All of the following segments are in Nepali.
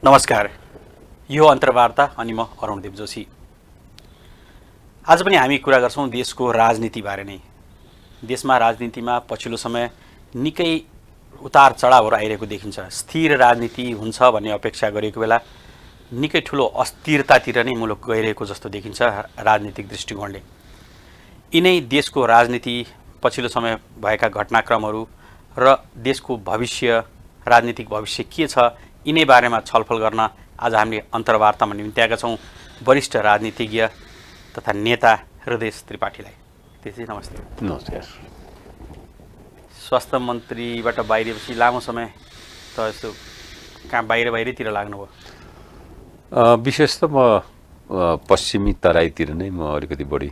नमस्कार, यो अन्तर्वार्ता अनि म अरुणदेव जोशी। आज पनि हामी कुरा गर्छौँ देशको राजनीतिबारे नै। देशमा राजनीतिमा पछिल्लो समय निकै उतार चढावहरू आइरहेको देखिन्छ। स्थिर राजनीति हुन्छ भन्ने अपेक्षा गरेको बेला निकै ठुलो अस्थिरतातिर नै मुलुक गइरहेको जस्तो देखिन्छ राजनीतिक दृष्टिकोणले। यिनै देशको राजनीति, पछिल्लो समय भएका घटनाक्रमहरू र देशको भविष्य, राजनीतिक भविष्य के छ, यिनै बारेमा छलफल गर्न आज हामीले अन्तर्वार्तामा निम्त्याएका छौँ वरिष्ठ राजनीतिज्ञ तथा नेता हृदय त्रिपाठीलाई। त्यसै नमस्ते। नमस्कार। स्वास्थ्य मन्त्रीबाट बाहिरिएपछि लामो समय त यसो कहाँ बाहिरतिर लाग्नुभयो? विशेष त म पश्चिमी तराईतिर नै म अलिकति बढी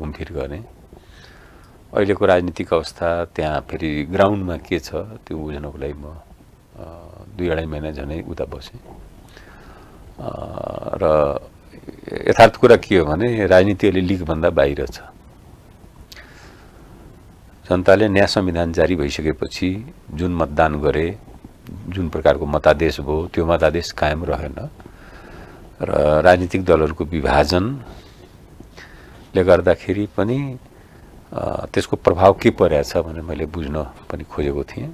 घुमफिर गरेँ। अहिलेको राजनीतिक अवस्था त्यहाँ फेरि ग्राउन्डमा के छ त्यो बुझ्नको लागि म 2-2.5 महिना झनै उता बसेँ। र यथार्थ कुरा के हो भने राजनीति अहिले लिगभन्दा बाहिर छ। जनताले नयाँ संविधान जारी भइसकेपछि जुन मतदान गरे, जुन प्रकारको मतादेश भयो, त्यो मतादेश कायम रहेन र राजनीतिक दलहरूको विभाजनले गर्दाखेरि पनि त्यसको प्रभाव के परेछ भनेर मैले बुझ्न पनि खोजेको थिएँ।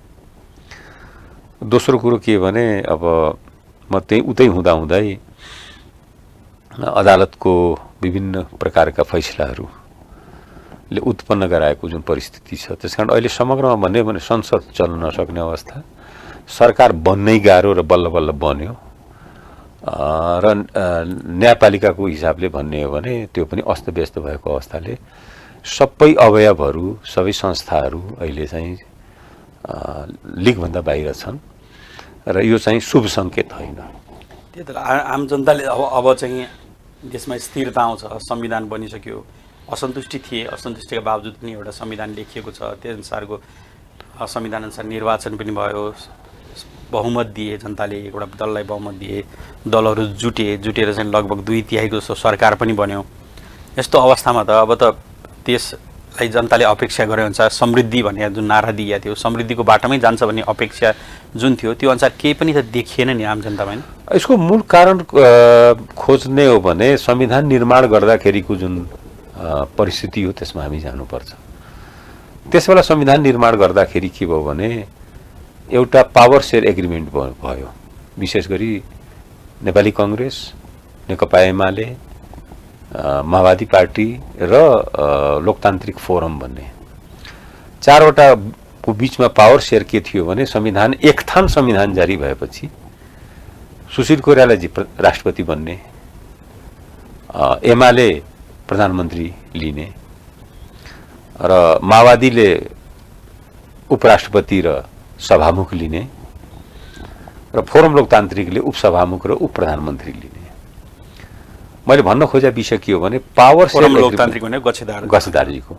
दोस्रो कुरो के भने अब म त्यही उतै हुँदाहुँदै अदालतको विभिन्न प्रकारका फैसलाहरूले उत्पन्न गराएको जुन परिस्थिति छ, त्यसकारण अहिले समग्रमा भन्यो भने संसद चल्न नसक्ने अवस्था, सरकार बन्नै गाह्रो र बल्ल बल्ल बन्यो र न्यायपालिकाको हिसाबले भन्ने हो भने त्यो पनि अस्तव्यस्त भएको अवस्थाले सबै अवयवहरू, सबै संस्थाहरू अहिले चाहिँ लिगभन्दा बाहिर छन् र यो चाहिँ शुभ सङ्केत होइन। त्यही त आम जनताले अब चाहिँ देशमा स्थिरता आउँछ, संविधान बनिसक्यो, असन्तुष्टि थिए, असन्तुष्टिका बावजुद पनि एउटा संविधान लेखिएको छ, त्यही अनुसारको संविधान अनुसार निर्वाचन पनि भयो, बहुमत दिए जनताले, एउटा दललाई बहुमत दिए, दलहरू जुटेर चाहिँ लगभग 2/3 जस्तो सरकार पनि बन्यो। यस्तो अवस्थामा त अब त देशलाई जनताले अपेक्षा गरे अनुसार समृद्धि भन्ने जुन नारा दिएको थियो, समृद्धिको बाटोमै जान्छ भन्ने अपेक्षा जुन थियो, त्यो अनुसार केही पनि त देखिएन नि आम जनतामा। यसको मूल कारण खोज्ने हो भने संविधान निर्माण गर्दाखेरिको जुन परिस्थिति हो त्यसमा हामी जानुपर्छ। त्यसबेला संविधान निर्माण गर्दाखेरि के भयो भने एउटा पावर सेयर एग्रिमेन्ट भयो, विशेष गरी नेपाली कङ्ग्रेस, नेकपा एमाले, माओवादी पार्टी र लोकतान्त्रिक फोरम भन्ने 4वटाको बिचमा पावर सेयर के थियो भने संविधान एकथान संविधान जारी भएपछि सुशील कोइरालाजी राष्ट्रपति बन्ने, एमाले प्रधानमन्त्री लिने र माओवादीले उपराष्ट्रपति र सभामुख लिने र फोरम लोकतान्त्रिकले उपसभामुख र उपप्रधानमन्त्री लिने। मैले भन्न खोजेको विषय के हो भने पावर सेयर लोकतान्त्रिक भने गच्छेदारजीको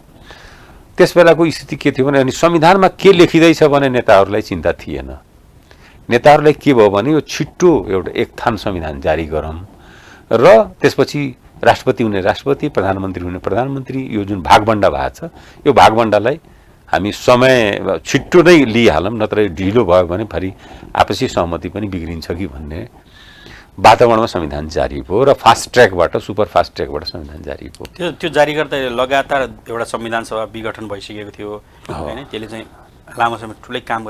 त्यस बेलाको स्थिति के थियो भने अनि संविधानमा के लेखिँदैछ भने नेताहरूलाई चिन्ता थिएन। नेताहरूलाई के भयो भने यो छिट्टो एउटा एकथान संविधान जारी गरौँ र त्यसपछि राष्ट्रपति हुने राष्ट्रपति, प्रधानमन्त्री हुने प्रधानमन्त्री, यो जुन भागबण्डा भएको छ यो भागबण्डालाई हामी समय छिट्टो नै लिइहालौँ, नत्र ढिलो भयो भने फेरि आपसी सहमति पनि बिग्रिन्छ कि भन्ने वातावरणमा संविधान जारी भयो र फास्ट ट्र्याकबाट, सुपर फास्ट ट्र्याकबाट संविधान जारी भयो। त्यो जारी गर्दा लगातार एउटा संविधान सभा विघटन भइसकेको थियो होइन, त्यसले चाहिँ लामो समय ठुलै काम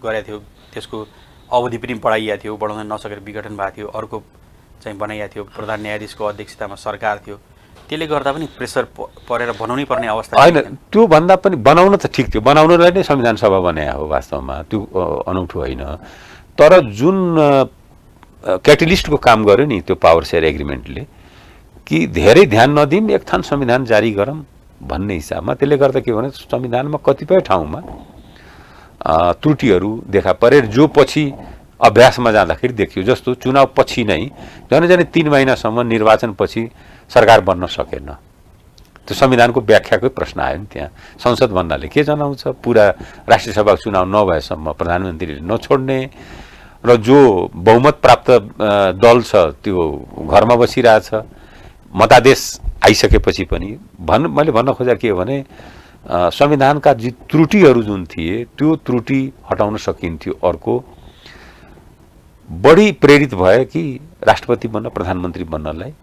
गरेको थियो, त्यसको अवधि पनि बढाइएको थियो, बढाउन नसकेर विघटन भएको थियो, अर्को चाहिँ बनाइएको थियो, प्रधान न्यायाधीशको अध्यक्षतामा सरकार थियो, त्यसले गर्दा पनि प्रेसर परेर बनाउनै पर्ने अवस्था होइन। त्यो भन्दा पनि बनाउन त ठिक थियो, बनाउनलाई नै संविधान सभा बनाएको हो, वास्तवमा त्यो अनौठो होइन। तर जुन क्याटलिस्टको काम गर्यो नि त्यो पावर सेयर एग्रिमेन्टले कि धेरै ध्यान नदिउँ, एकथान संविधान जारी गरौँ भन्ने हिसाबमा, त्यसले गर्दा के भने संविधानमा कतिपय ठाउँमा त्रुटिहरू देखा परे जो पछि अभ्यासमा जाँदाखेरि देखियो। जस्तो चुनाव पछि नै झनै 3 महिनासम्म निर्वाचन पछि सरकार बन्न सकेन। त्यो संविधानको व्याख्याकै प्रश्न आयो नि त्यहाँ। संसद भन्नाले के जनाउँछ, पुरा राष्ट्रिय सभाको चुनाव नभएसम्म प्रधानमन्त्रीले नछोड्ने र जो बहुमत प्राप्त दल छ त्यो घरमा बसिरहेछ, मतादेश आइसकेपछि पनि मैले भन्न खोजेको के हो भने संविधानका जी त्रुटिहरू जुन थिए त्यो त्रुटि हटाउन सकिन्थ्यो। अर्को बढी प्रेरित भयो कि राष्ट्रपति बन्न प्रधानमन्त्री बन्नलाई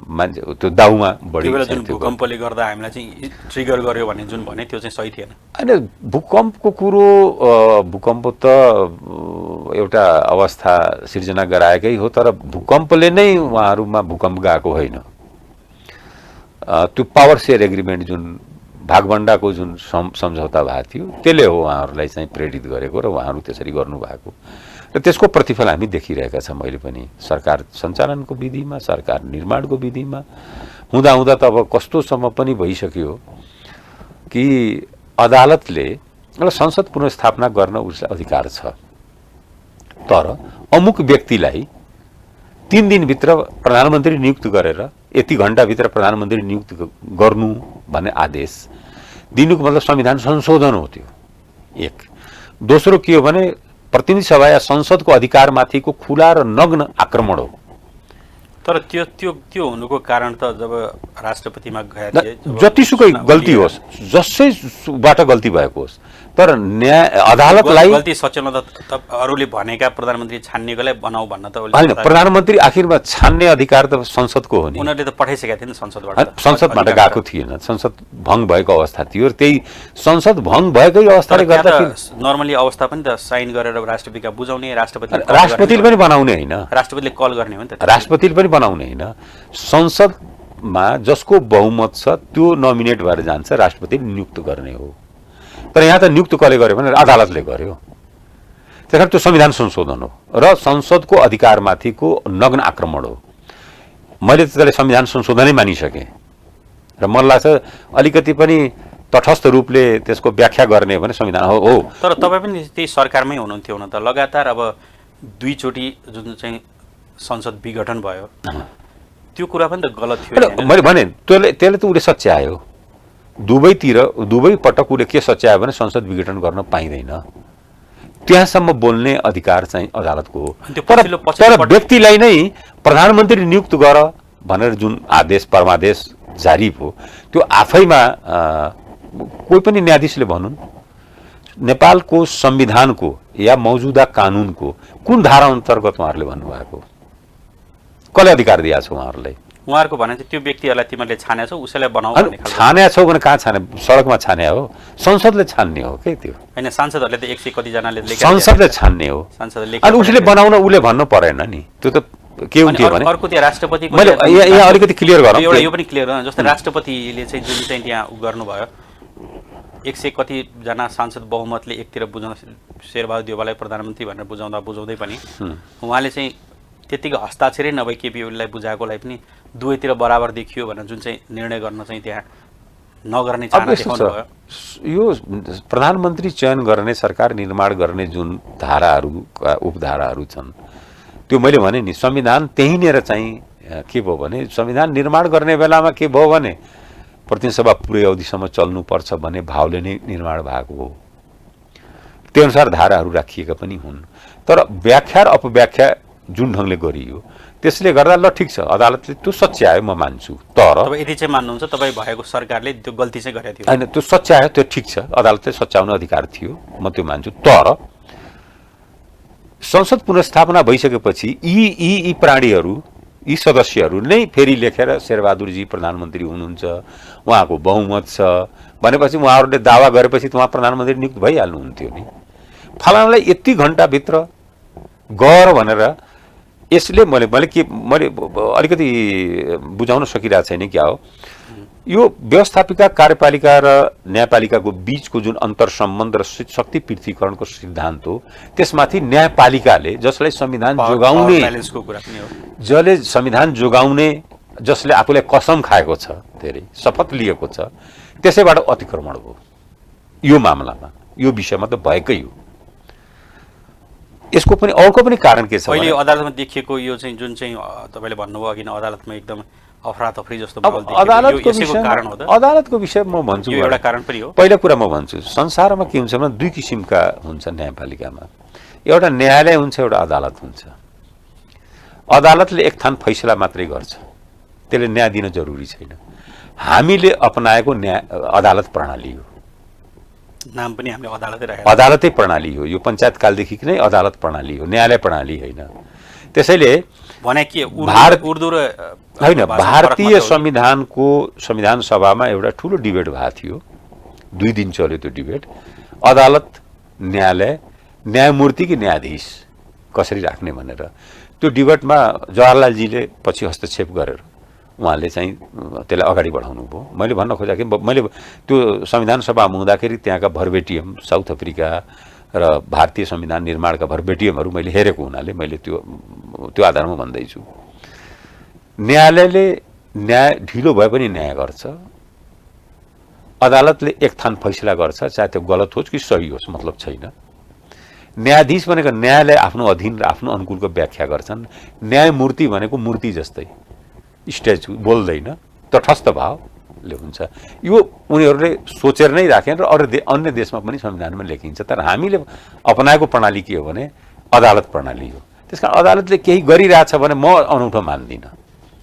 मान्छे त्यो दाउमा बढी त्यो बेला जुन भूकम्पले गर्दा हामीलाई चाहिँ ट्रिगर गर्यो भन्ने जुन भने त्यो चाहिँ सही थिएन। होइन भूकम्पको कुरो भूकम्प त एउटा अवस्था सिर्जना गराएकै हो, तर भूकम्पले नै उहाँहरूमा भूकम्प गएको होइन। त्यो पावर सेयर एग्रिमेन्ट जुन भागभण्डाको जुन सम्झौता भएको थियो त्यसले हो उहाँहरूलाई चाहिँ प्रेरित गरेको र उहाँहरू त्यसरी गर्नुभएको र त्यसको प्रतिफल हामी देखिरहेका छौँ। मैले पनि सरकार सञ्चालनको विधिमा, सरकार निर्माणको विधिमा हुँदा त अब कस्तोसम्म पनि भइसक्यो कि अदालतले एउटा संसद पुनर्स्थापना गर्न उसलाई अधिकार छ, तर अमुक व्यक्तिलाई 3 दिनभित्र प्रधानमन्त्री नियुक्त गरेर यति घण्टाभित्र प्रधानमन्त्री नियुक्त गर्नु भन्ने आदेश दिनुको मतलब संविधान संशोधन हो। त्यो एक। दोस्रो के हो भने प्रतिनिधि सभा या संसदको अधिकारमाथिको खुला र नग्न आक्रमण हो। तर त्यो त्यो त्यो हुनुको कारण त जब राष्ट्रपतिमा गए थिए, जतिसुकै गल्ती होस्, जसैबाट गल्ती भएको होस्, तर न्याय अदालतलाई गल्ती सच्याउन त अरूले भनेका प्रधानमन्त्री छान्नेकोलाई बनाऊ भन्न त होइन। प्रधानमन्त्री आखिरमा छान्ने अधिकार त संसदको हो नि। उनीहरूले त पठाइसकेका थिए नि संसदबाट। संसदबाट गएको थिएन, संसद भङ्ग भएको अवस्था थियो। त्यही संसद भङ्ग भएकै अवस्थाले गर्दा नर्मली अवस्था पनि त साइन गरेर राष्ट्रपतिका बुझाउने, राष्ट्रपतिले पनि बनाउने होइन, राष्ट्रपतिले कल गर्ने हो नि त। राष्ट्रपतिले पनि बनाउने होइन। संसदमा जसको बहुमत छ त्यो नोमिनेट भएर जान्छ, राष्ट्रपतिले नियुक्त गर्ने हो। तर यहाँ त नियुक्त कसले गर्यो भने अदालतले गर्यो। त्यसकारण त्यो संविधान संशोधन हो र संसदको अधिकारमाथिको नग्न आक्रमण हो। मैले त्यसलाई संविधान संशोधनै मानिसकेँ र मलाई लाग्छ अलिकति पनि तटस्थ रूपले त्यसको व्याख्या गर्ने भने संविधान हो। तर तपाईँ पनि त्यही सरकारमै हुनुहुन्थ्यो हुन त। लगातार अब 2 चोटि जुन चाहिँ संसद विघटन भयो, त्यो कुरा पनि त गलत थियो। मैले भने त्यसले त उसले सच्यायो। दुवै पटक उसले के सच्यायो भने संसद विघटन गर्न पाइँदैन, त्यहाँसम्म बोल्ने अधिकार चाहिँ अदालतको हो। तर व्यक्तिलाई नै प्रधानमन्त्री नियुक्त गर भनेर जुन आदेश परमादेश जारी भयो, त्यो आफैमा कोही पनि न्यायाधीशले भनुन् नेपालको संविधानको या मौजुदा कानुनको कुन धारा अन्तर्गत उहाँहरूले भन्नुभएको, कसले अधिकार दिएको छ उहाँहरूलाई? उहाँहरूको भने चाहिँ त्यो व्यक्तिहरूलाई तिमीहरूले छाने छौ, उसैलाई बनाऊ भन्ने खालको। छाने छौ भने कहाँ छाने? सडकमा छाने हो, संसदले छान्ने हो के त्यो? होइन, सांसदहरूले त 100 कति जनाले लेखेको, संसदले छान्ने हो। सांसदले अनि उसले बनाउन उसले भन्नु परेन नि। त्यो त के हुन्थ्यो भने अर्को त्यो राष्ट्रपतिको मैले यहाँ अलिकति क्लियर गरौँ। एउटा यो पनि क्लियर गरौँ, जस्तै राष्ट्रपतिले चाहिँ जुन चाहिँ त्यहाँ गर्नुभयो, 100 कति जना सांसद बहुमतले एकतिर बुझाउन शेरबहादुर देउवालाई प्रधानमन्त्री भनेर बुझाउँदै पनि उहाँले चाहिँ त्यतिकै हस्ताक्षरै नभई केपी ओलीलाई बुझाएकोलाई पनि दुवैतिर बराबर देखियो भनेर जुन चाहिँ निर्णय गर्न चाहिँ त्यहाँ नगर्ने चाहना देखाउनु भयो। यो प्रधानमन्त्री चयन गर्ने, सरकार निर्माण गर्ने जुन धाराहरू उपधाराहरू छन्, त्यो मैले भने नि संविधान त्यहीँनिर चाहिँ के भयो भने संविधान निर्माण गर्ने बेलामा के भयो भने प्रतिनिधि सभा पुरै अवधिसम्म चल्नुपर्छ भन्ने भावले नै निर्माण भएको हो। त्यो अनुसार धाराहरू राखिएका पनि हुन्, तर व्याख्या र अपव्याख्या जुन ढङ्गले गरियो त्यसले गर्दा ल ठिक छ, अदालतले त्यो सच्यायो, म मान्छु। तर तपाईँ यति चाहिँ मान्नुहुन्छ तपाईँ भएको सरकारले त्यो गल्ती चाहिँ गरेको थियो? होइन, त्यो सच्यायो, त्यो ठिक छ, अदालतले सच्याउन अधिकार थियो, म त्यो मान्छु। तर संसद पुनर्स्थापना भइसकेपछि यी प्राणीहरू, यी सदस्यहरू नै फेरि लेखेर शेरबहादुरजी प्रधानमन्त्री हुनुहुन्छ, उहाँको बहुमत छ भनेपछि उहाँहरूले दावा गरेपछि उहाँ प्रधानमन्त्री नियुक्त भइहाल्नुहुन्थ्यो नि। फलानालाई यति घण्टाभित्र गर भनेर यसले मैले अलिकति बुझाउन सकिरहेको छैन। क्या हो यो व्यवस्थापिका, कार्यपालिका र न्यायपालिकाको बीचको जुन अन्तर्सम्बन्ध र शक्ति पृथकीकरणको सिद्धान्त हो, त्यसमाथि न्यायपालिकाले जसले संविधान जोगाउने जसले आफूलाई कसम खाएको छ, धेरै शपथ लिएको छ, त्यसैबाट अतिक्रमण हो। यो मामलामा यो विषयमा त भएकै हो। यसको पनि अर्को पनि कारण के छ? अहिले अदालतमा देखिएको यो चाहिँ जुन चाहिँ तपाईँले भन्नुभयो अघि नै अदालतमा एकदम अफरातफरी जस्तो अदालतको विषय म भन्छु, एउटा कारण पनि हो। पहिलो कुरा म भन्छु, संसारमा के हुन्छ भने 2 किसिमका हुन्छ न्यायपालिकामा, एउटा न्यायालय हुन्छ, एउटा अदालत हुन्छ। अदालतले एक थान फैसला मात्रै गर्छ, त्यसले न्याय दिन जरुरी छैन। हामीले अपनाएको न्याय अदालत प्रणाली हो। नाम पनि हामीले अदालतै राखेका अदालतै प्रणाली हो यो, पञ्चायत कालदेखि नै अदालत प्रणाली हो, न्यायालय प्रणाली होइन। त्यसैले भने के उर्दू र होइन, भाषामा फरक भारतीय मात्रै हो? संविधानको संविधान सभामा एउटा ठुलो डिबेट भएको थियो, 2 दिन चल्यो त्यो डिबेट। अदालत, न्यायालय, न्यायमूर्ति कि न्यायाधीश कसरी राख्ने भनेर त्यो डिबेटमा जवाहरलालजीले पछि हस्तक्षेप गरेर उहाँले चाहिँ त्यसलाई अगाडि बढाउनु भयो। मैले भन्न खोजेँ कि मैले त्यो संविधान सभामा हुँदाखेरि त्यहाँका भर्बेटियम साउथ अफ्रिका र भारतीय संविधान निर्माणका भर्बेटियमहरू मैले हेरेको हुनाले मैले त्यो आधारमा भन्दैछु। न्यायालयले न्याय ढिलो भए पनि न्याय गर्छ, अदालतले एक थान फैसला गर्छ, चाहे त्यो गलत होस् कि सही होस् मतलब छैन। न्यायाधीश भनेको न्यायालय आफ्नो अधीन र आफ्नो अनुकूलको व्याख्या गर्छन्। न्यायमूर्ति भनेको मूर्ति जस्तै स्ट्याचु, बोल्दैन, तटस्थ भावले हुन्छ। यो उनीहरूले सोचेर नै राखेन र अन्य देशमा पनि संविधानमा लेखिन्छ। तर हामीले अपनाएको प्रणाली के हो भने अदालत प्रणाली हो। त्यसकारण अदालतले केही गरिरहेछ भने म अनौठो मान्दिनँ।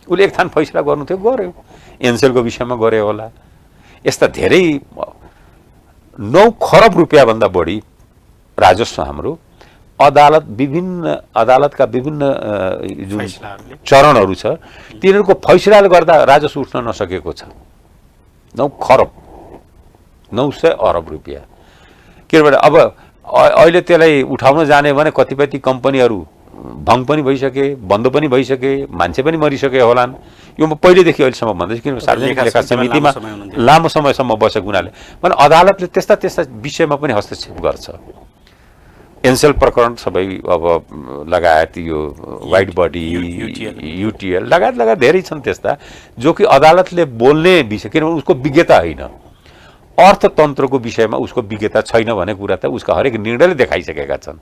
उसले एक थान फैसला गर्नु थियो, गर्यो, एनसेलको विषयमा गर्यो होला। यस्ता धेरै 9 खरब रुपियाँभन्दा बढी राजस्व हाम्रो अदालतका विभिन्न जुन चरणहरू छ तिनीहरूको फैसलाले गर्दा राजस्व उठ्न नसकेको छ। 9 खरब 900 अरब रुपियाँ। किनभने अब अहिले त्यसलाई उठाउन जाने भने कतिपय ती कम्पनीहरू भङ पनि भइसके, बन्द पनि भइसके, मान्छे पनि मरिसके होलान्। यो म पहिलेदेखि अहिलेसम्म भन्दैछु, किनभने सार्वजनिक लेखा समितिमा लामो समयसम्म बसेको हुनाले। भने अदालतले त्यस्ता विषयमा पनि हस्तक्षेप गर्छ। एनसेल प्रकरण सबै अब लगायत यो वाइट बडी, युटिएल लगायत धेरै छन् त्यस्ता जो कि अदालतले बोल्ने विषय, किनभने उसको विज्ञता होइन, अर्थतन्त्रको विषयमा उसको विज्ञता छैन भन्ने कुरा त उसका हरेक निर्णयले देखाइसकेका छन्।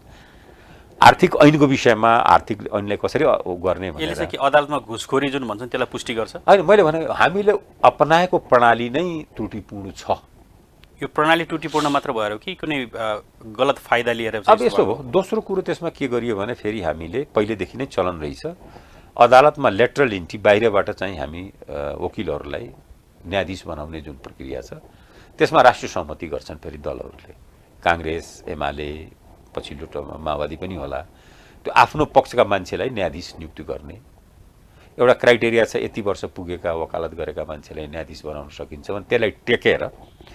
आर्थिक ऐनको विषयमा आर्थिक ऐनले कसरी गर्ने भनेर यसले चाहिँ कि अदालतमा घुसखोरी जुन भन्छन् त्यसलाई पुष्टि गर्छ। होइन, मैले भने हामीले अपनाएको प्रणाली नै त्रुटिपूर्ण छ। यो प्रणाली त्रुटिपूर्ण मात्र भएर हो कि कुनै गलत फाइदा लिएर अब यस्तो हो। दोस्रो कुरो त्यसमा के गरियो भने फेरि हामीले पहिलेदेखि नै चलन रहेछ, अदालतमा लेटरल इन्ट्री, बाहिरबाट चाहिँ हामी वकिलहरूलाई न्यायाधीश बनाउने जुन प्रक्रिया छ त्यसमा राष्ट्रिय सहमति गर्छन् फेरि दलहरूले, काङ्ग्रेस, एमाले, पछिल्लो टर्ममा माओवादी पनि होला। त्यो आफ्नो पक्षका मान्छेलाई न्यायाधीश नियुक्ति गर्ने एउटा क्राइटेरिया छ। यति वर्ष पुगेका वकालत गरेका मान्छेलाई न्यायाधीश बनाउन सकिन्छ भने त्यसलाई टेकेर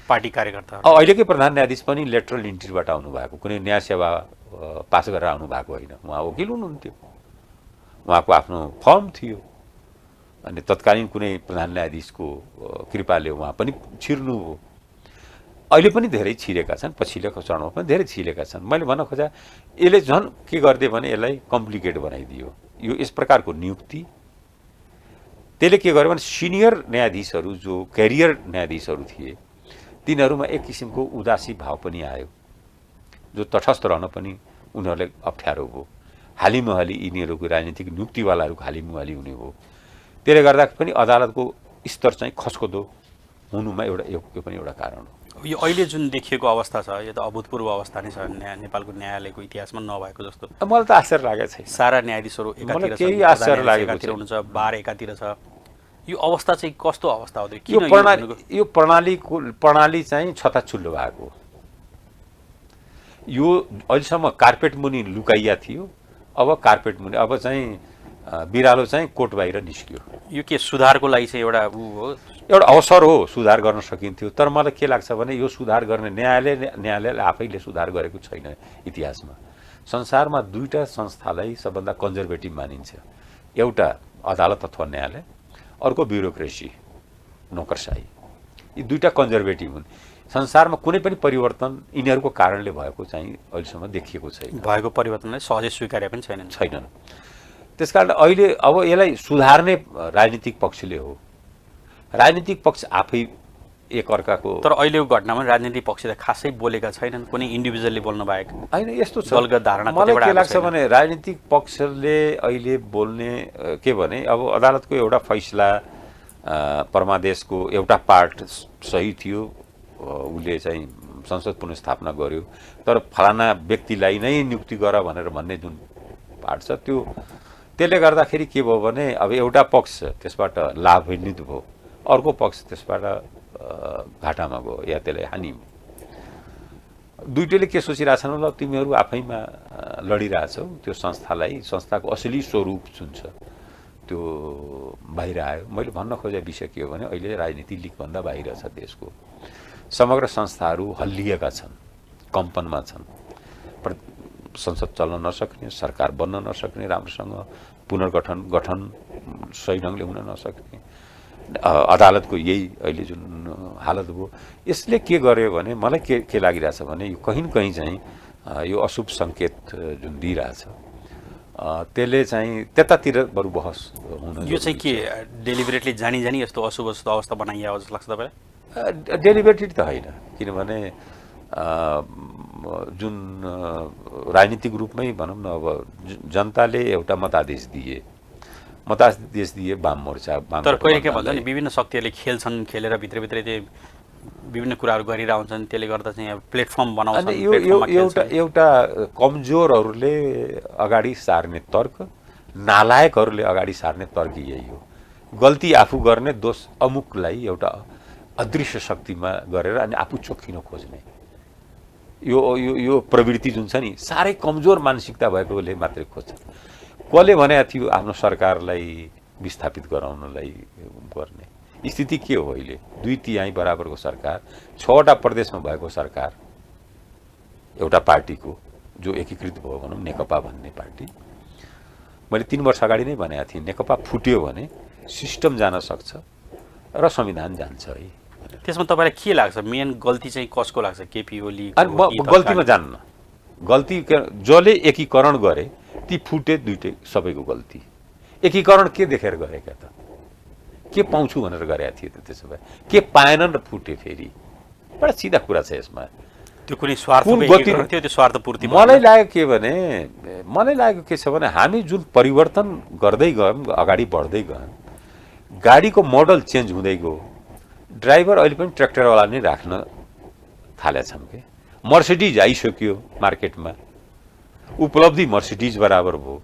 पार्टी कार्यकर्ता अहिलेकै प्रधान न्यायाधीश पनि लेटरल इन्ट्रीबाट आउनुभएको, कुनै न्याय सेवा पास गरेर आउनुभएको होइन। उहाँ वकिल हुनुहुन्थ्यो, उहाँको आफ्नो फर्म थियो, अनि तत्कालीन कुनै प्रधान न्यायाधीशको कृपाले उहाँ पनि छिर्नु हो। अहिले पनि धेरै छिरेका छन्, पछिल्लो चरणमा पनि धेरै छिरेका छन्। मैले भन्न खोजा यसले झन् के गरिदियो भने यसलाई कम्प्लिकेट बनाइदियो। यो यस प्रकारको नियुक्ति त्यसले के गर्यो भने सिनियर न्यायाधीशहरू जो क्यारियर न्यायाधीशहरू थिए तिनीहरूमा एक किसिमको उदासी भाव पनि आयो, जो तटस्थ रहन पनि उनीहरूलाई अप्ठ्यारो भयो। हालिमुहाली यिनीहरूको राजनीतिक नियुक्तिवालाहरूको हालिमुहाली हुने हो। त्यसले गर्दा पनि अदालतको स्तर चाहिँ खस्कदो हुनुमा यो पनि एउटा कारण हो। यो अहिले जुन देखिएको अवस्था छ यो त अभूतपूर्व अवस्था नै छ, नेपालको न्यायालयको इतिहासमा नभएको जस्तो। मलाई त आश्चर्य लागेको छैन। सारा न्यायाधीशहरू एकातिर केही आश्चर्य लागेको एकातिर हुनुहुन्छ, बार एकातिर छ। यो अवस्था चाहिँ कस्तो अवस्था हो? यो प्रणाली चाहिँ छताछुल्लो भएको। यो अहिलेसम्म कार्पेट मुनि लुकाइया थियो, अब कार्पेट मुनि अब चाहिँ बिरालो चाहिँ कोट बाहिर निस्कियो। यो के सुधारको लागि चाहिँ एउटा अवसर हो, सुधार गर्न सकिन्थ्यो। तर मलाई के लाग्छ भने यो सुधार गर्ने न्यायालयले आफैले सुधार गरेको छैन। इतिहासमा संसारमा 2टा संस्थालाई सबभन्दा कन्जर्भेटिभ मानिन्छ, एउटा अदालत अथवा न्यायालय, अर्को ब्युरोक्रेसी, नोकरशाही। यी 2टा कन्जर्भेटिभ हुन्। संसारमा कुनै पनि परिवर्तन यिनीहरूको कारणले भएको चाहिँ अहिलेसम्म देखिएको छैन। भएको परिवर्तनलाई सहजै स्वीकार्य पनि छैनन्। त्यसकारण अहिले अब यसलाई सुधार्ने राजनीतिक पक्षले हो। राजनीतिक पक्ष आफै एक अर्काको, तर अहिलेको घटनामा राजनीतिक पक्ष त खासै बोलेका छैनन्, कुनै इन्डिभिजुअलले बोल्न बाहेक। होइन, यस्तो छ। दलगत धारणा मलाई के लाग्छ भने राजनीतिक पक्षले अहिले बोल्ने के भने अब अदालतको एउटा फैसला, परमादेशको एउटा पार्ट सही थियो, उसले चाहिँ संसद पुनर्स्थापना गर्यो, तर फलाना व्यक्तिलाई नै नियुक्ति गर भनेर भन्ने जुन पार्ट छ त्यसले गर्दाखेरि के भयो भने अब एउटा पक्ष त्यसबाट लाभान्वित भयो, अर्को पक्ष त्यसबाट घाटामा गयो या त्यसलाई हानि। दुईटैले के सोचिरहेछन् ल तिमीहरू आफैमा लडिरहेछौ, त्यो संस्थाको असली स्वरूप जुन छ त्यो बाहिर आयो। मैले भन्न खोजेको विषय के हो भने अहिले राजनीति लिगभन्दा बाहिर छ देशको। समग्र संस्थाहरू हल्लिएका छन्, कम्पनमा छन्, संसद चल्न नसक्ने, सरकार बन्न नसक्ने, राम्रोसँग गठन सही ढङ्गले हुन नसक्ने, अदालतको यही अहिले जुन हालत भयो। यसले के गर्यो भने मलाई के लागिरहेछ भने यो कहीँ न कहीँ चाहिँ यो अशुभ सङ्केत जुन दिइरहेछ त्यसले चाहिँ त्यतातिर बरु बहस हुन। यो चाहिँ के डेलिभरेटली जानी यस्तो अशुभ अवस्था बनाइयो जस्तो लाग्छ तपाईँलाई? डेलिभरेटली त होइन, किनभने जुन राजनीतिक रूपमै भनौँ न, अब जनताले एउटा मतादेश दिए वाम मोर्चा। तर कहिले के भन्छ नि विभिन्न शक्तिहरूले खेलेर भित्रभित्रै त्यो विभिन्न कुराहरू गरिरहेका हुन्छन्, त्यसले गर्दा चाहिँ प्लेटफर्म बनाउँछन्। एउटा कमजोरहरूले अगाडि सार्ने तर्क, नालायकहरूले अगाडि सार्ने तर्क यही हो। गल्ती आफू गर्ने, दोष अमुकलाई एउटा अदृश्य शक्तिमा गरेर अनि आफू चोखिन खोज्ने यो प्रवृत्ति जुन छ नि, साह्रै कमजोर मानसिकता भएकोले मात्रै खोज्छ। कसले भनेको थियो आफ्नो सरकारलाई विस्थापित गराउनलाई गर्ने? स्थिति के हो अहिले? 2/3 बराबरको सरकार, 6वटा प्रदेशमा भएको सरकार, एउटा पार्टीको जो एकीकृत भयो भनौँ नेकपा भन्ने पार्टी। मैले 3 वर्ष अगाडि नै भनेको थिएँ नेकपा फुट्यो भने सिस्टम जान सक्छ र संविधान जान्छ है। त्यसमा तपाईँलाई के लाग्छ मेन गल्ती चाहिँ कसको लाग्छ? केपी ओली? गल्तीमा जान्न, गल्ती जसले एकीकरण गरे ती फुटे, दुइटै सबैको गल्ती। एकीकरण के देखेर गरेका त? के पाउँछु भनेर गरेका थिए त? त्यसो भए के पाएनन् र फुटे? फेरि बडा सिधा कुरा छ यसमा। त्यो कुनै स्वार्थपूर्ति थियो? त्यो स्वार्थपूर्ति मलाई लागेको के छ भने हामी जुन परिवर्तन गर्दै गयौँ, अगाडि बढ्दै गयौँ, गाडीको मोडल चेन्ज हुँदै गयो। ड्राइभर अहिले पनि ट्र्याक्टरवाला नै राख्न थालेछौँ के। मर्सिडिज आइसक्यो मार्केटमा, उपलब्धि मर्सिडिज बराबर भयो,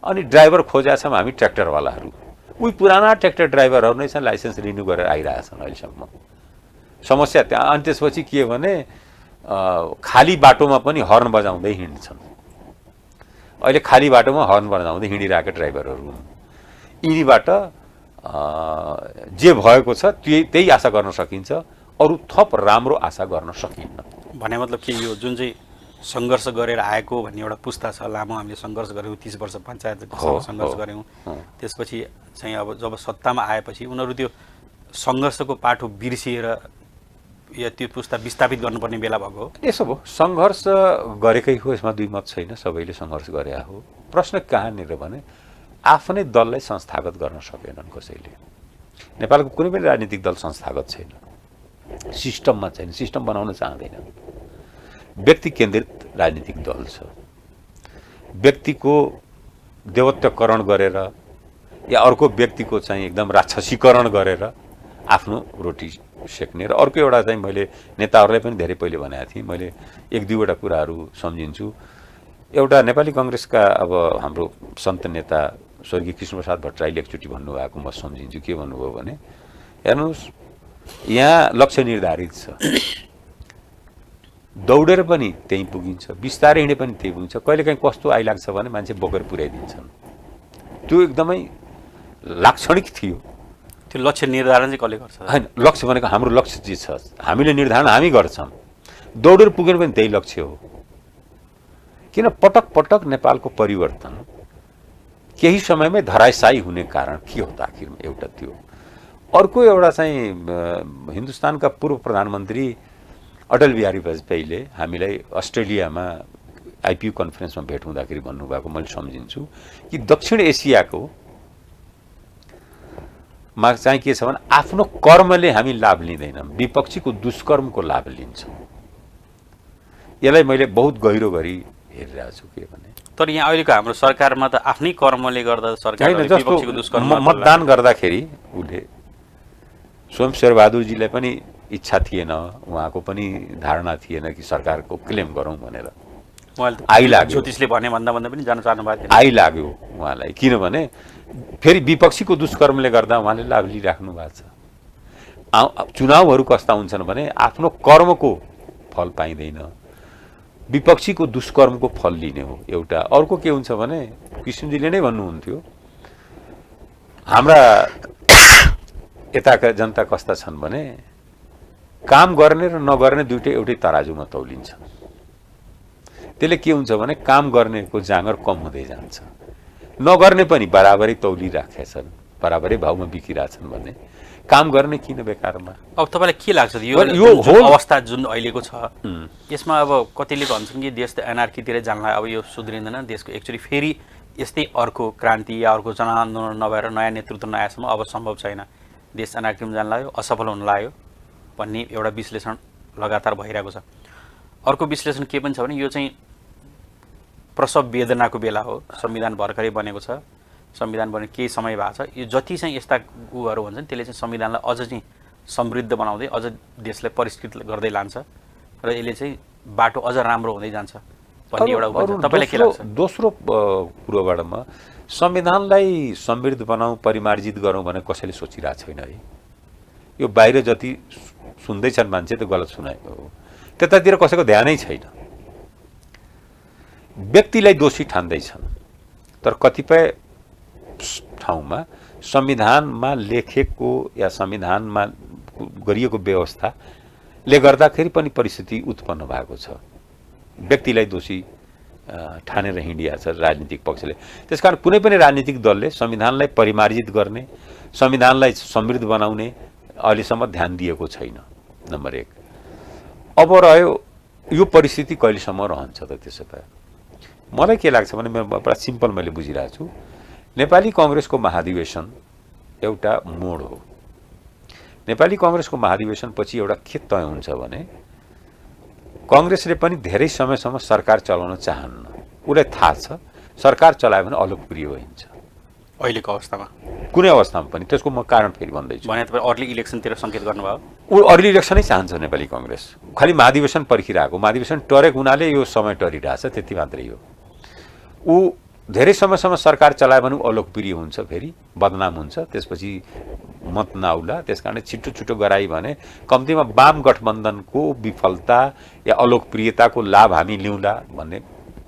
अनि ड्राइभर खोजेका छौँ हामी ट्र्याक्टरवालाहरू। उही पुराना ट्र्याक्टर ड्राइभरहरू नै छन्, लाइसेन्स रिन्यू गरेर आइरहेछन् अहिलेसम्म। समस्या त्यहाँ। अनि त्यसपछि के भने खाली बाटोमा पनि हर्न बजाउँदै हिँड्छन्। अहिले खाली बाटोमा हर्न बजाउँदै हिँडिरहेका ड्राइभरहरू हुन्। यिनीबाट जे भएको छ त्यही आशा गर्न सकिन्छ, अरू थप राम्रो आशा गर्न सकिन्न। भने मतलब के यो जुन चाहिँ सङ्घर्ष गरेर आएको भन्ने एउटा पुस्ता छ, लामो हामीले सङ्घर्ष गऱ्यौँ, 30 वर्ष पञ्चायतसँग सङ्घर्ष गऱ्यौँ, त्यसपछि चाहिँ अब जब सत्तामा आएपछि उनीहरू त्यो सङ्घर्षको पाठो बिर्सिएर या त्यो पुस्ता विस्थापित गर्नुपर्ने बेला भएको हो? यसो भयो, सङ्घर्ष गरेकै हो, यसमा दुई मत छैन, सबैले सङ्घर्ष गरे हो। प्रश्न कहाँनिर भने आफ्नै दललाई संस्थागत गर्न सकेनन् कसैले। नेपालको कुनै पनि राजनीतिक दल संस्थागत छैन, सिस्टममा छैन, सिस्टम बनाउन चाहँदैन। व्यक्ति केन्द्रित राजनीतिक दल छ। व्यक्तिको देवत्वकरण गरेर या अर्को व्यक्तिको चाहिँ एकदम राक्षसीकरण गरेर आफ्नो रोटी सेक्ने र अर्को एउटा चाहिँ मैले नेताहरूलाई पनि धेरै पहिले भनेको थिएँ, मैले 1-2वटा कुराहरू सम्झिन्छु। एउटा नेपाली काङ्ग्रेसका अब हाम्रो सन्त नेता स्वर्गीय कृष्णप्रसाद भट्टराईले एकचोटि भन्नुभएको म सम्झिन्छु। के भन्नुभयो भने हेर्नुहोस्, यहाँ लक्ष्य निर्धारित छ, दौडेर पनि त्यहीँ पुगिन्छ, बिस्तारै हिँडे पनि त्यही पुगिन्छ। कहिलेकाहीँ कस्तो आइलाग्छ भने मान्छे बोकेर पुर्याइदिन्छन्। त्यो एकदमै लाक्षणिक थियो। त्यो लक्ष्य निर्धारण चाहिँ कसले गर्छ? होइन, लक्ष्य भनेको हाम्रो लक्ष्य जे छ हामीले निर्धारण हामी गर्छौँ, दौडेर पुगेर पनि त्यही लक्ष्य हो। किन पटक पटक नेपालको परिवर्तन केही समयमै धराशायी हुने कारण के हो त आखिरमा? एउटा त्यो। अर्को एउटा चाहिँ हिन्दुस्तानका पूर्व प्रधानमन्त्री अटल बिहारी वाजपेयीले हामीलाई अस्ट्रेलियामा आइपियू कन्फरेन्समा भेट हुँदाखेरि भन्नुभएको मैले सम्झिन्छु कि दक्षिण एसियाको मा चाहिँ के छ भने आफ्नो कर्मले हामी लाभ लिँदैनौँ, विपक्षीको दुष्कर्मको लाभ लिन्छौँ। यसलाई मैले बहुत गहिरो गरी हेरिरहेको छु। के भने तर यहाँ अहिलेको हाम्रो सरकारमा त आफ्नै कर्मले गर्दा सरकारले विपक्षीको दुष्कर्म मतदान गर्दाखेरि उसले स्वयं शेरबहादुरजीलाई पनि इच्छा थिएन, उहाँको पनि धारणा थिएन कि सरकारको क्लेम गरौँ भनेर। आइलाग्यो, ज्योतिषले भने भन्दा पनि जान चाहनु भएको थिएन। आइलाग्यो उहाँलाई, किनभने फेरि विपक्षीको दुष्कर्मले गर्दा उहाँले लाभ लिइराख्नु भएको छ। चुनावहरू कस्ता हुन्छन् भने आफ्नो कर्मको फल पाइँदैन, विपक्षीको दुष्कर्मको फल लिने हो एउटा। अर्को के हुन्छ भने किसिमजीले नै भन्नुहुन्थ्यो हाम्रा यताका जनता कस्ता छन् भने काम गर्ने र नगर्ने दुइटै एउटै तराजुमा तौलिन्छ। त्यसले के हुन्छ भने काम गर्नेको जाँगर कम हुँदै जान्छ, नगर्ने पनि बराबरै तौलिराखेका छन्, बराबरै भाउमा बिकिरहेछन् भने काम गर्ने किन बेकारमा। अब तपाईँलाई के लाग्छ यो अवस्था जुन अहिलेको छ यसमा अब कतिले भन्छन् कि देश त एनआरकीतिरै जानला, अब यो सुध्रिँदैन देशको, एक्चुअली फेरि यस्तै अर्को क्रान्ति या अर्को जनआन्दोलन नभएर नयाँ नेतृत्व नआएसम्म अब सम्भव छैन, देश एनआरकीमा जान लाग्यो, असफल हुन लाग्यो भन्ने एउटा विश्लेषण लगातार भइरहेको छ। अर्को विश्लेषण के पनि छ भने यो चाहिँ प्रसव वेदनाको बेला हो, संविधान भर्खरै बनेको छ, संविधान बने केही समय भएको छ, यो जति चाहिँ यस्ता उहरू हुन्छन् त्यसले चाहिँ संविधानलाई अझ चाहिँ समृद्ध बनाउँदै अझ देशलाई परिष्कृत गर्दै लान्छ र यसले चाहिँ बाटो अझ राम्रो हुँदै जान्छ भन्ने एउटा उपाय छ। तपाईँलाई के लाग्छ? दोस्रो कुरोबाट म संविधानलाई समृद्ध बनाऊ, परिमार्जित गरौँ भने कसैले सोचिरहेको छैन है। यो बाहिर जति सुन्दैछन् मान्छे त गलत सुनाएको हो, त्यतातिर कसैको ध्यानै छैन। व्यक्तिलाई दोषी ठान्दैछन् तर कतिपय ठाउँमा संविधानमा लेखेको या संविधानमा गरिएको व्यवस्थाले गर्दाखेरि पनि परिस्थिति उत्पन्न भएको छ। व्यक्तिलाई दोषी ठानेर हिँडिया छ राजनीतिक पक्षले। त्यसकारण कुनै पनि राजनीतिक दलले संविधानलाई परिमार्जित गर्ने, संविधानलाई समृद्ध बनाउने अहिलेसम्म ध्यान दिएको छैन, नम्बर 1। अब रह्यो यो परिस्थिति कहिलेसम्म रहन्छ त? त्यसो भए मलाई के लाग्छ भने बडा सिम्पल मैले बुझिरहेको छु, नेपाली कांग्रेसको महाधिवेशन एउटा मोड हो। नेपाली कांग्रेसको महाधिवेशन पछि एउटा के तय हुन्छ भने कांग्रेसले पनि धेरै समयसम्म सरकार चलाउन चाहन्न, उसलाई थाहा छ सरकार चलायो भने अलोकप्रिय हुन्छ अहिलेको अवस्थामा, कुनै अवस्थामा पनि। त्यसको म कारण फेरि भन्दैछु। भने तपाईँ अर्ली इलेक्सनतिर सङ्केत गर्नुभयो? ऊ अर्ली इलेक्सनै चाहन्छ नेपाली कांग्रेस, खालि महाधिवेशन पर्खिरहेको, महाधिवेशन टरेको हुनाले यो समय टरिरहेछ, त्यति मात्रै हो। ऊ धेरै समयसम्म सरकार चलायो भने अलोकप्रिय हुन्छ, फेरि बदनाम हुन्छ, त्यसपछि मत नआउला, त्यसकारण छिटो छिटो गराई भने कम्तीमा वाम गठबन्धनको विफलता या अलोकप्रियताको लाभ हामी लिउँला भन्ने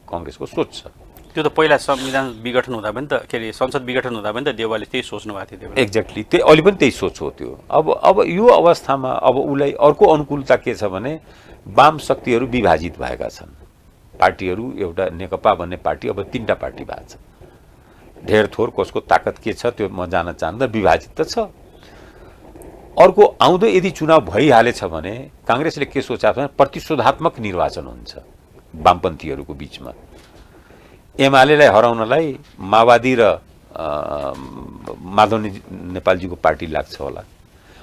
कांग्रेसको सोच छ। त्यो त पहिला संविधान विघटन हुँदा पनि त, के अरे संसद विघटन हुँदा पनि त देउवाले त्यही सोच्नु भएको थियो। एक्ज्याक्टली, त्यो अहिले पनि त्यही सोच हो त्यो। अब यो अवस्थामा अब उसलाई अर्को अनुकूलता के छ भने वाम शक्तिहरू विभाजित भएका छन्, पार्टीहरू एउटा नेकपा भन्ने पार्टी अब 3टा पार्टी भएको छ। ढेर थोर कसको ताकत के छ त्यो म जान्न चाहन्न, विभाजित त छ। अर्को आउँदो यदि चुनाव भइहालेछ भने कांग्रेसले के सोचा भने प्रतिशोधात्मक निर्वाचन हुन्छ वामपन्थीहरूको बीचमा। एमालेलाई हराउनलाई माओवादी र माधव नेपालजीको पार्टी लाग्छ होला,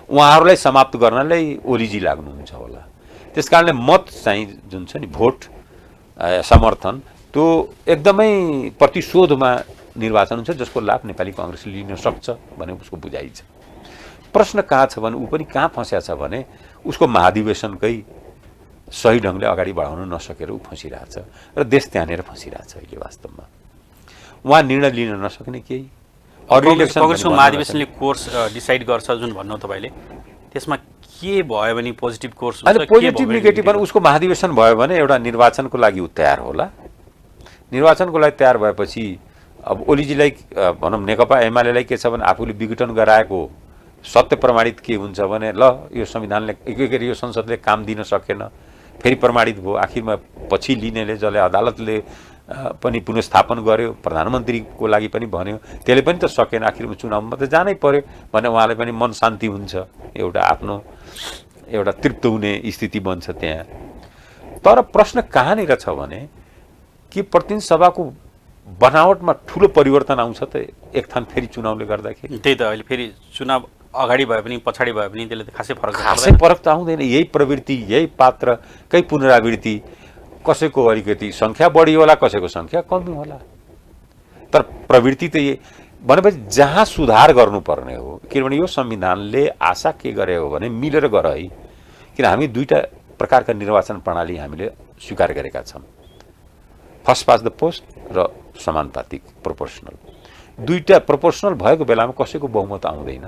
उहाँहरूलाई समाप्त गर्नलाई ओलीजी लाग्नुहुन्छ होला। त्यसकारणले मत चाहिँ जुन छ नि भोट समर्थन त्यो एकदमै प्रतिशोधमा निर्वाचन हुन्छ, जसको लाभ नेपाली कांग्रेसले लिन सक्छ भन्ने उसको बुझाइ छ। प्रश्न कहाँ छ भने ऊ पनि कहाँ फँस्या छ भने उसको महाधिवेशनकै सही ढङ्गले अगाडि बढाउन नसकेर ऊ फँसिरहेछ र देश त्यहाँनिर फँसिरहेछ अहिले वास्तवमा। उहाँ निर्णय लिन नसक्ने केही कांग्रेसको महाधिवेशनले कोर्स डिसाइड गर्छ जुन भन्नु तपाईँले, त्यसमा के भयो भने पोजिटिभ कोर्स हुन्छ, पोजिटिभ नेगेटिभ भने उसको महाधिवेशन भयो भने एउटा निर्वाचनको लागि ऊ तयार होला। निर्वाचनको लागि तयार भएपछि अब ओलीजीलाई भनौँ नेकपा एमालेलाई के छ भने आफूले विघटन गराएको सत्य प्रमाणित के हुन्छ भने ल यो संविधानले यो संसदले काम दिन सकेन, फेरि प्रमाणित भयो, आखिरमा पछि लिनेले जसले अदालतले पनि पुनर्स्थापन गर्यो, प्रधानमन्त्रीको लागि पनि भन्यो, त्यसले पनि त सकेन, आखिरमा चुनावमा त जानै पर्यो भने उहाँलाई पनि मन शान्ति हुन्छ, एउटा आफ्नो एउटा तृप्त हुने स्थिति बन्छ त्यहाँ। तर प्रश्न कहाँनिर छ भने के प्रतिनिधि सभाको बनावटमा ठुलो परिवर्तन आउँछ त एक थान फेरि चुनावले गर्दाखेरि? त्यही त अहिले फेरि चुनाव अगाडि भए पनि पछाडि भए पनि त्यसले खासै फरक त आउँदैन। यही प्रवृत्ति, यही पात्रकै पुनरावृत्ति, कसैको अलिकति सङ्ख्या बढी होला, कसैको सङ्ख्या कमी होला, तर प्रवृत्ति त यही भनेपछि जहाँ सुधार गर्नुपर्ने हो। किनभने यो संविधानले आशा के गरे हो भने मिलेर गर है, किन हामी 2टा प्रकारका निर्वाचन प्रणाली हामीले स्वीकार गरेका छौँ, फर्स्ट पास द पोस्ट र समानुपातिक प्रोपोर्सनल। 2टा प्रोपोर्सनल भएको बेलामा कसैको बहुमत आउँदैन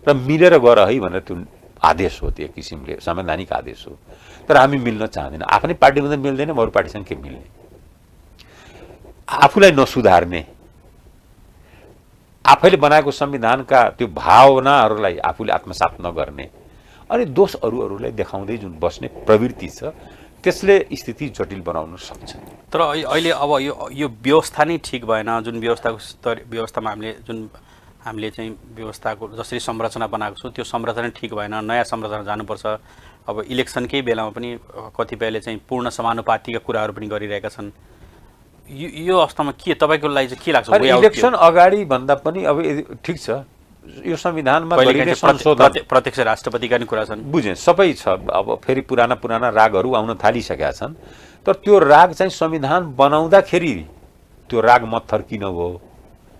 र मिलेर गर है भनेर त्यो आदेश हो, त्यो एक किसिमले संवैधानिक आदेश हो। तर हामी मिल्न चाहँदैन, आफ्नै पार्टीमा त मिल्दैन, अरू पार्टीसँग के मिल्ने। आफूलाई नसुधार्ने, आफैले बनाएको संविधानका त्यो भावनाहरूलाई आफूले आत्मसात नगर्ने अनि दोष अरूलाई देखाउँदै जुन बस्ने प्रवृत्ति छ, त्यसले स्थिति जटिल बनाउन सक्छ। तर अहिले अब यो व्यवस्था नै ठिक भएन। जुन व्यवस्थामा हामीले चाहिँ व्यवस्थाको जसरी संरचना बनाएको छौँ त्यो संरचना ठिक भएन, नयाँ संरचना जानुपर्छ। अब इलेक्सनकै बेलामा पनि कतिपयले चाहिँ पूर्ण समानुपातिका कुराहरू पनि गरिरहेका छन्। यो अवस्थामा के तपाईँको लागि चाहिँ के लाग्छ? इलेक्सन अगाडि भन्दा पनि अब ठिक छ, यो संविधानमा गरिने संशोधन प्रत्यक्ष राष्ट्रपतिका नि कुरा छन्, बुझेँ, सबै छ। अब फेरि पुराना रागहरू आउन थालिसकेका छन्, तर त्यो राग चाहिँ संविधान बनाउँदाखेरि त्यो राग मत्थर किन भयो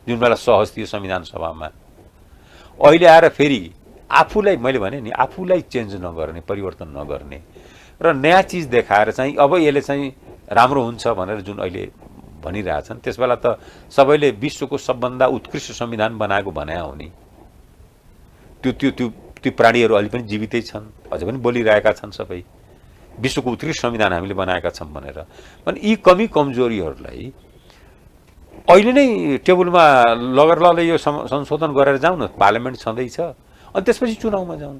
जुन बेला सहज थियो संविधान सभामा। अहिले आएर फेरि आफूलाई, मैले भने नि, आफूलाई चेन्ज नगर्ने, परिवर्तन नगर्ने र नयाँ चिज देखाएर चाहिँ अब यसले चाहिँ राम्रो हुन्छ भनेर जुन अहिले भनिरहेछन्, त्यस बेला त सबैले विश्वको सबभन्दा उत्कृष्ट संविधान बनाएको बनाया हो नि। त्यो प्राणीहरू अहिले पनि जीवितै छन्, अझै पनि बोलिरहेका छन् सबै, विश्वको उत्कृष्ट संविधान हामीले बनाएका छौँ भनेर। अनि यी कमी कमजोरीहरूलाई अहिले नै टेबलमा लगेर ल यो संशोधन गरेर जाउँ न, पार्लियामेन्ट छँदैछ, अनि त्यसपछि चुनावमा जाउँ।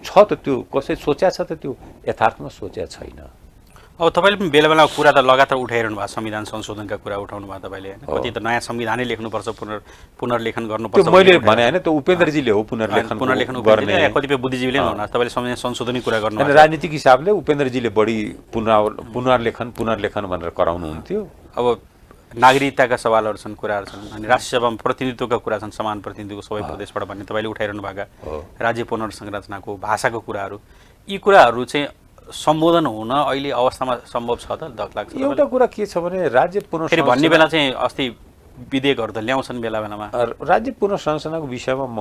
छ त त्यो, कसै सोच्या छ त, त्यो यथार्थमा सोच्या छैन। अब तपाईँले पनि बेला बेलामा कुरा त लगातार उठाइरहनु भएको, संविधान संशोधनका कुरा उठाउनु भयो तपाईँले, कति त नयाँ संविधानै लेख्नुपर्छ, पुनर्लेखन गर्नुपर्छ। मैले भने होइन, त उपेन्द्रजीले हो पुनर्लेखन गर्ने, कतिपय बुद्धिजीवीले भन्नु, तपाईँले संविधान संशोधनै कुरा गर्नु। राजनीतिक हिसाबले उपेन्द्रजीले बढी पुनर्लेखन भनेर कराउनुहुन्थ्यो। अब नागरिकताका सवालहरू छन्, कुराहरू छन्, अनि राष्ट्रिय सभामा प्रतिनिधित्वका कुरा छन्, समान प्रतिनिधित्वको सबै प्रदेशबाट भन्ने तपाईँले उठाइरहनु भएका, राज्य पुनर्संरचनाको भाषाको कुराहरू, यी कुराहरू चाहिँ सम्बोधन हुन अहिले अवस्थामा सम्भव छ त लाग्छ? एउटा कुरा के छ भने राज्य पुनर्संरचना भन्ने बेला चाहिँ अस्ति विधेयकहरू त ल्याउँछन् बेला बेलामा। राज्य पुनर्संरचनाको विषयमा म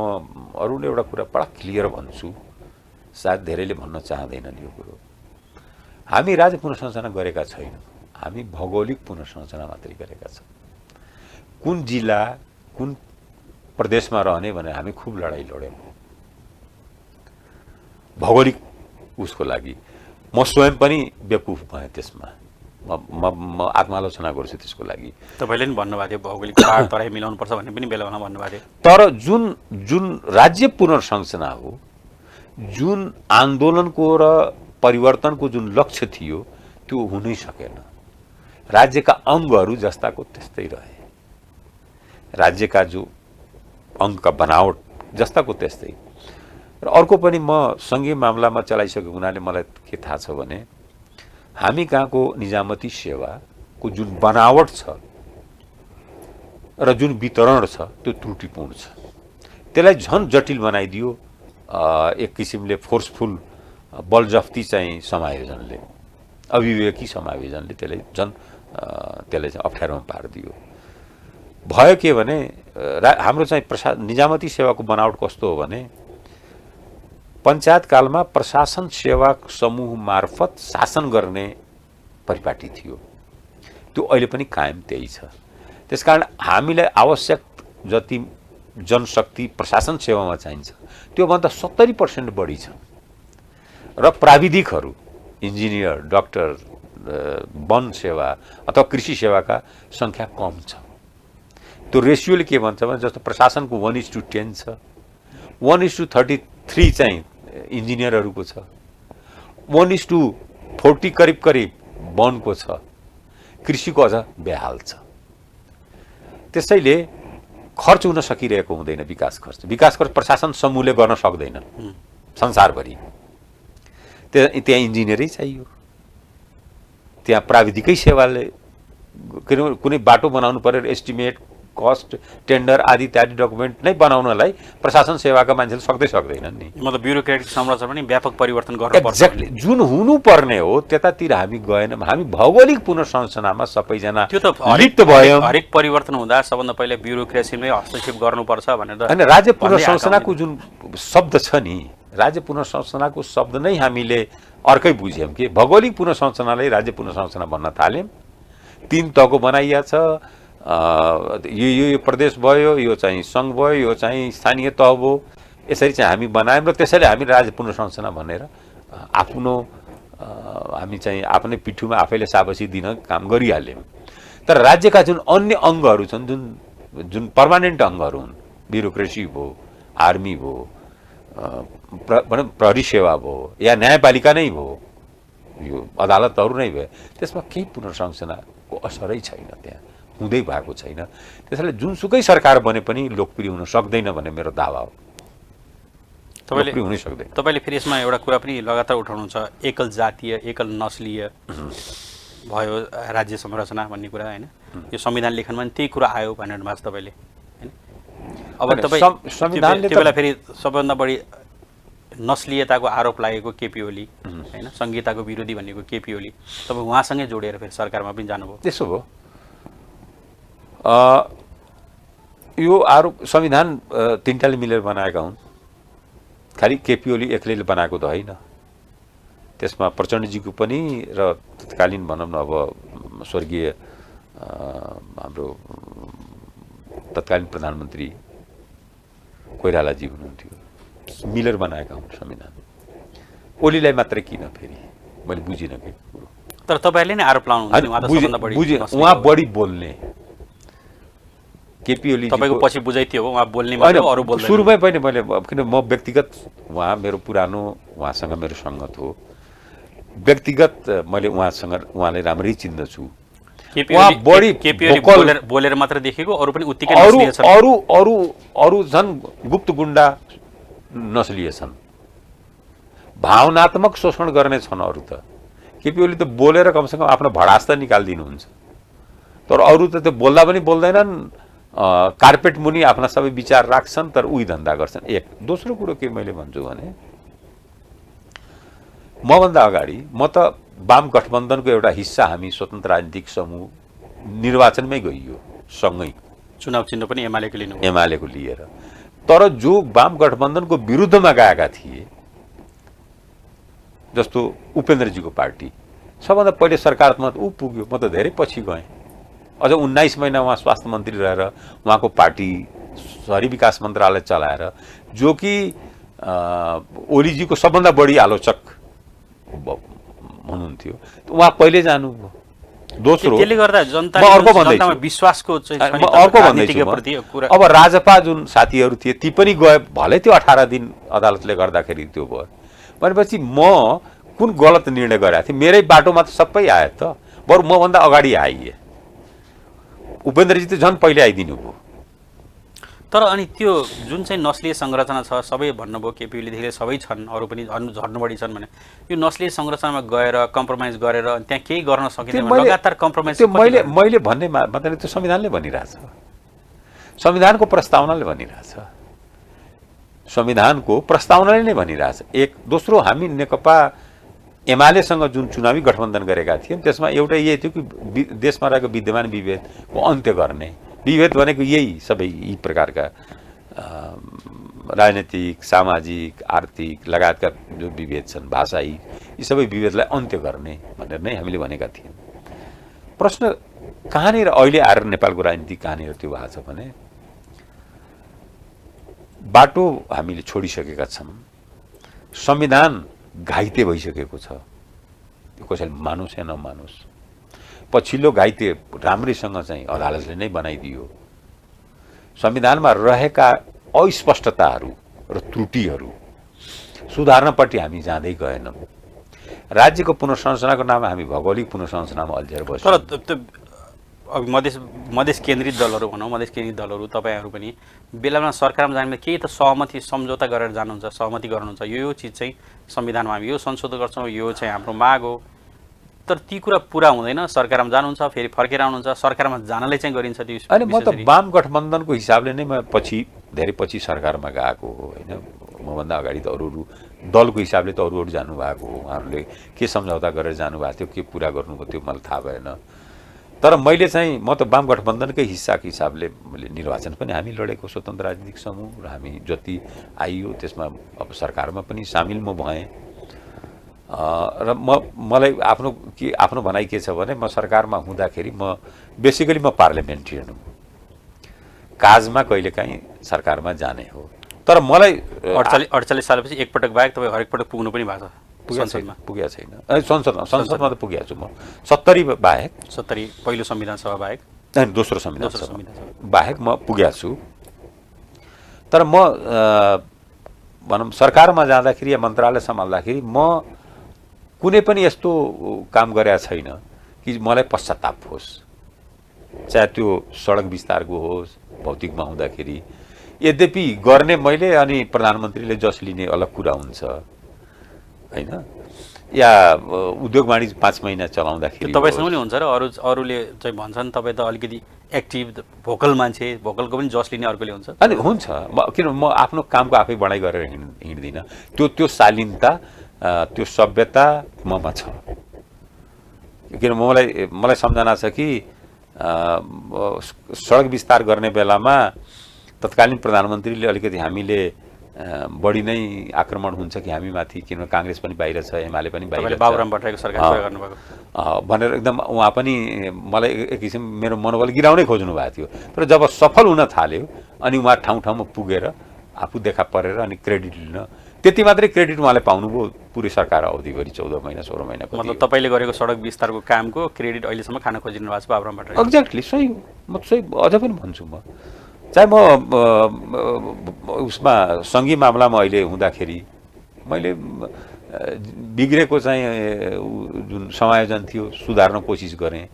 अरूले एउटा कुरा बडा क्लियर भन्छु, सायद धेरैले भन्न चाहँदैनन् यो कुरो। हामी राज्य पुनर्संरचना गरेका छैनौँ, हामी भौगोलिक पुनर्संरचना मात्रै गरेका छौँ। कुन जिल्ला कुन प्रदेशमा रहने भनेर हामी खुब लडाइँ लड्यौँ भौगोलिक उसको लागि। म स्वयं पनि बेवकुफ भएँ त्यसमा, म आत्मालोचना गर्छु त्यसको लागि। तपाईँले पनि भन्नुभएको थियो भौगोलिक पहाड तराई मिलाउनुपर्छ भन्ने पनि बेला बेला भन्नुभएको थियो। तर जुन राज्य पुनर्संरचना हो, जुन आन्दोलनको र परिवर्तनको जुन लक्ष्य थियो त्यो हुनै सकेन। राज्यका अङ्गहरू जस्ताको त्यस्तै रहे, राज्यका जो अङ्गका बनावट जस्ताको त्यस्तै। र अर्को पनि म सङ्घीय मामलामा चलाइसकेको हुनाले मलाई के थाहा छ भने हामी कहाँको निजामती सेवाको जुन बनावट छ र जुन वितरण छ त्यो त्रुटिपूर्ण छ। त्यसलाई झन् जटिल बनाइदियो एक किसिमले फोर्सफुल बलजफ्ती चाहिँ समायोजनले, अभिवेकी समायोजनले त्यसलाई चाहिँ अप्ठ्यारोमा पारिदियो। भयो के भने हाम्रो चाहिँ निजामती सेवाको बनावट कस्तो हो भने पञ्चायत कालमा प्रशासन सेवा समूह मार्फत शासन गर्ने परिपाटी थियो, त्यो अहिले पनि कायम त्यही छ। त्यसकारण हामीलाई आवश्यक जति जनशक्ति प्रशासन सेवामा चाहिन्छ त्योभन्दा 70% बढी छ। र प्राविधिकहरू, इन्जिनियर, डाक्टर, वन सेवा अथवा कृषि सेवाका सङ्ख्या कम छ। त्यो रेसियोले के भन्छ भने जस्तो प्रशासनको 1:10 छ, 1:33 चाहिँ इन्जिनियरहरूको छ, 1:40 करिब वनको छ, कृषिको अझ बेहाल छ। त्यसैले खर्च हुन सकिरहेको हुँदैन विकास खर्च प्रशासन समूहले गर्न सक्दैन संसारभरि। त्यहाँ इन्जिनियरै चाहियो, त्यहाँ प्राविधिकै सेवाले कुनै बाटो बनाउनु पर्यो, एस्टिमेट, कस्ट, टेन्डर आदि इत्यादि डकुमेन्ट नै बनाउनलाई प्रशासन सेवाका मान्छेले सक्दैनन् नि। मतलब ब्युरोक्रेटिक संरचना पनि व्यापक परिवर्तन गर्नुपर्छ। एक्ज्याक्टली जुन हुनुपर्ने हो त्यतातिर हामी गएनौँ। हामी भौगोलिक पुनर्संरचनामा सबैजना त्यो त लिप्त भयौँ। हरेक परिवर्तन हुँदा सबभन्दा पहिले ब्युरोक्रेसीमै हस्तक्षेप गर्नुपर्छ भनेर हैन। राज्य पुनर्संरचनाको जुन शब्द छ नि, राज्य पुनर्संरचनाको शब्द नै हामीले अर्कै बुझ्यौँ कि भौगोलिक पुनर्संरचनालाई राज्य पुनर्संरचना भन्न थाल्यौँ। 3 तहको बनाइया छ, यो प्रदेश भयो, यो चाहिँ सङ्घ भयो, यो चाहिँ स्थानीय तह भयो, यसरी चाहिँ हामी बनायौँ र त्यसैले हामी राज्य पुनर्संरचना भनेर आफ्नो हामी चाहिँ आफ्नै पिठ्युमा आफैले साबसी दिन काम गरिहाल्यौँ। तर राज्यका जुन अन्य अङ्गहरू छन्, जुन पर्मानेन्ट अङ्गहरू हुन्, ब्युरोक्रेसी भयो, आर्मी भयो, प्रहरी सेवा भयो या न्यायपालिका नै भयो, यो अदालतहरू नै भयो, त्यसमा केही पुनर्संरचनाको असरै छैन, त्यहाँ हुँदै भएको छैन। त्यसैले जुनसुकै सरकार बने पनि लोकप्रिय हुन सक्दैन भन्ने मेरो दावा हो। लोकप्रिय हुनै सक्दैन। तपाईँले फेरि यसमा एउटा कुरा पनि लगातार उठाउनुहुन्छ, एकल जातीय एकल नस्लीय भयो राज्य संरचना भन्ने कुरा होइन। यो संविधान लेखनमा पनि त्यही कुरा आयो भनेर भएको छ तपाईँले होइन। अब तपाईँ त्यो बेला फेरि सबभन्दा बढी नस्लीयताको आरोप लागेको केपी ओली होइन, संहिताको विरोधी भनेको केपी ओली, तपाईँ उहाँसँगै जोडेर फेरि सरकारमा पनि जानुभयो। त्यसो भयो यो आरोप संविधान तिनटाले मिलेर बनाएका हुन्, खालि केपी ओली एक्लैले बनाएको त होइन। त्यसमा प्रचण्डजीको पनि र तत्कालीन भनौँ न अब स्वर्गीय हाम्रो तत्कालीन प्रधानमन्त्री कोइरालाजी हुनुहुन्थ्यो, मिलेर बनाएका हुन् संविधान। ओलीलाई मात्रै किन फेरि मैले बुझिनँ के कुरो। तर तपाईँहरूले नै आरोप लाउनुहुन्छ उहाँ बढी बोल्ने। केपी ओली तपाईँको पछि बुझाइ थियो उहाँ बोल्ने मात्रै हो, अरू बोल्दैन। सुरुमै पनि मैले किन म व्यक्तिगत उहाँ मेरो पुरानो उहाँसँग मेरो सङ्गत हो, व्यक्तिगत मैले उहाँलाई राम्रै चिन्दछु। उहाँ बढी बोलेर मात्र देखेको, अरू पनि उत्तिकै अरू झन् गुप्त गुण्डा नस्लिए छन्, भावनात्मक शोषण गर्ने छन् अरू त। केपी ओली त बोलेर कमसेकम आफ्नो भडास त निकालिदिनुहुन्छ, तर अरू त त्यो बोल्दा पनि बोल्दैनन्, कार्पेट मुनि आफ्ना सबै विचार राख्छन्, तर उही धन्दा गर्छन्। एक दोस्रो कुरो के मैले भन्छु भने मभन्दा अगाडि म त वाम गठबन्धनको एउटा हिस्सा, हामी स्वतन्त्र राजनीतिक समूह निर्वाचनमै गइयो सँगै, चुनाव चिन्ह पनि एमालेको लिनु, एमालेको लिएर। तर जो वाम गठबन्धनको विरुद्धमा गएका थिए, जस्तो उपेन्द्रजीको पार्टी, सबभन्दा पहिले सरकारमा ऊ पुग्यो, म त धेरै पछि गएँ। अझ 19 महिना उहाँ स्वास्थ्य मन्त्री रहेर उहाँको पार्टी शहरी विकास मन्त्रालय चलाएर, जो कि ओलीजीको सबभन्दा बढी आलोचक हुनुहुन्थ्यो, उहाँ पहिले जानुभयो। दोस्रो त्यसले गर्दा जनतामा विश्वासको अर्को भन्दैछु, अब राजपा जुन साथीहरू थिए ती पनि गए, भलै त्यो 18 दिन अदालतले गर्दाखेरि त्यो भयो भनेपछि म कुन गलत निर्णय गरेको थिएँ? मेरै बाटोमा त सबै आयो त, बरु मभन्दा अगाडि आइए। उपेन्द्रजी त झन् पहिले आइदिनु भयो। तर अनि त्यो जुन चाहिँ नस्लीय संरचना छ, सबै भन्नुभयो केपी ओलीदेखि सबै छन्, अरू पनि झर्नु बढी छन् भने यो नस्लीय संरचनामा गएर कम्प्रोमाइज गरेर त्यहाँ केही गर्न सकिँदैन, लगातार कम्प्रोमाइज। मैले भन्ने मतलब त्यो संविधानले भनिरहेछ, संविधानको प्रस्तावनाले भनिरहेछ, संविधानको प्रस्तावनाले नै भनिरहेछ। एक दोस्रो, हामी नेकपा एमालेसँग जुन चुनावी गठबन्धन गरेका थियौँ त्यसमा एउटा यही थियो कि देशमा रहेको विद्यमान विभेदको अन्त्य गर्ने। विभेद भनेको यही सबै यी प्रकारका राजनीतिक, सामाजिक, आर्थिक लगायतका जो विभेद छन्, भाषायी, यी सबै विभेदलाई अन्त्य गर्ने भनेर नै हामीले भनेका थियौँ। प्रश्न कहाँनिर अहिले आएर नेपालको राजनीति कहाँनिर त्यो भएको छ भने बाटो हामीले छोडिसकेका छौँ, संविधान घाइते भइसकेको छ, त्यो कसैले मानुस् या नमानुस्। पछिल्लो घाइते राम्रैसँग चाहिँ अदालतले नै बनाइदियो। संविधानमा रहेका अस्पष्टताहरू र त्रुटिहरू सुधार्नपट्टि हामी जाँदै गएनौँ। राज्यको पुनर्संरचनाको नाममा हामी भौगोलिक पुनर्संरचनामा अल्झेर बस्यौँ। तर अब मधेस केन्द्रित दलहरू भनौँ, मधेस केन्द्रित दलहरू तपाईँहरू पनि बेलामा सरकारमा जाने केही त सहमति सम्झौता गरेर जानुहुन्छ, सहमति गर्नुहुन्छ, यो चिज चाहिँ संविधानमा हामी यो संशोधन गर्छौँ, यो चाहिँ हाम्रो माग हो। तर ती कुरा पुरा हुँदैन, सरकारमा जानुहुन्छ, फेरि फर्केर आउनुहुन्छ, सरकारमा जानलाई चाहिँ गरिन्छ त्यो। अनि म त वाम गठबन्धनको हिसाबले नै म धेरै पछि सरकारमा गएको हो होइन। मभन्दा अगाडि त अरू दलको हिसाबले त अरू जानुभएको हो, उहाँहरूले के सम्झौता गरेर जानुभएको थियो, के पुरा गर्नुभयो त्यो मलाई थाहा भएन। तर मैले चाहिँ म त वाम गठबन्धनकै हिस्साको हिसाबले मैले निर्वाचन पनि हामी लडेको स्वतन्त्र राजनीतिक समूह र हामी जति आइयो त्यसमा अब सरकारमा पनि सामेल म भएँ। र मलाई आफ्नो भनाइ के छ भने म सरकारमा हुँदाखेरि म बेसिकली म पार्लियामेन्टेरियन हुँ, काजमा कहिलेकाहीँ सरकारमा जाने हो। तर मलाई 48 सालपछि एकपटक बाहेक तपाईँ हरेक पटक पुग्नु पनि भएको छ संसदमा? पुगेको छैन। संसदमा त पुगेको छु म 70 बाहेक, 70 पहिलो संविधान सभा बाहेक, दोस्रो संविधान दोस्रो सभा संविधान सभा बाहेक म पुगेको छु। तर म भनौँ सरकारमा जाँदाखेरि या मन्त्रालय सम्हाल्दाखेरि म कुनै पनि यस्तो काम गरेका छैन कि मलाई पश्चाताप होस्, चाहे त्यो सडक विस्तारको होस्, भौतिकमा हुँदाखेरि। यद्यपि गर्ने मैले अनि प्रधानमन्त्रीले जस लिने अलग कुरा हुन्छ होइन, या उद्योग वाणिज्य 5 महिना चलाउँदाखेरि तपाईँसँग पनि हुन्छ र अरूले चाहिँ भन्छन् तपाईँ त अलिकति एक्टिभ भोकल मान्छे, भोकलको पनि जस लिने अर्कोले हुन्छ। अनि हुन्छ, किन म आफ्नो कामको आफै बढाइ गरेर हिँड्दिनँ। त्यो शालीनता, त्यो सभ्यता ममा छ। किन मलाई सम्झना छ कि सडक विस्तार गर्ने बेलामा तत्कालीन प्रधानमन्त्रीले अलिकति हामीले बढी नै आक्रमण हुन्छ कि हामीमाथि, किनभने काङ्ग्रेस पनि बाहिर छ, एमाले पनि बाहिर छ, बाबुराम भट्टराईको सरकार गर्नुभएको भनेर एकदम उहाँ पनि मलाई एक किसिम मेरो मनोबल गिराउनै खोज्नु भएको थियो। तर जब सफल हुन थाल्यो अनि उहाँ ठाउँ ठाउँमा पुगेर आफू देखा परेर अनि क्रेडिट लिन, त्यति मात्रै क्रेडिट उहाँले पाउनुभयो पुरै सरकार अवधिभरि 14 महिना 16 महिनाको। मतलब तपाईँले गरेको सडक विस्तारको कामको क्रेडिट अहिलेसम्म खान खोजिनु भएको छ बाबुराम भट्टराई? एक्ज्याक्टली, सही हो। म सही अझ पनि भन्छु, म चाहे म उसमा सङ्घीय मामलामा अहिले हुँदाखेरि मैले बिग्रेको चाहिँ जुन समायोजन थियो सुधार्न कोसिस गरेँ,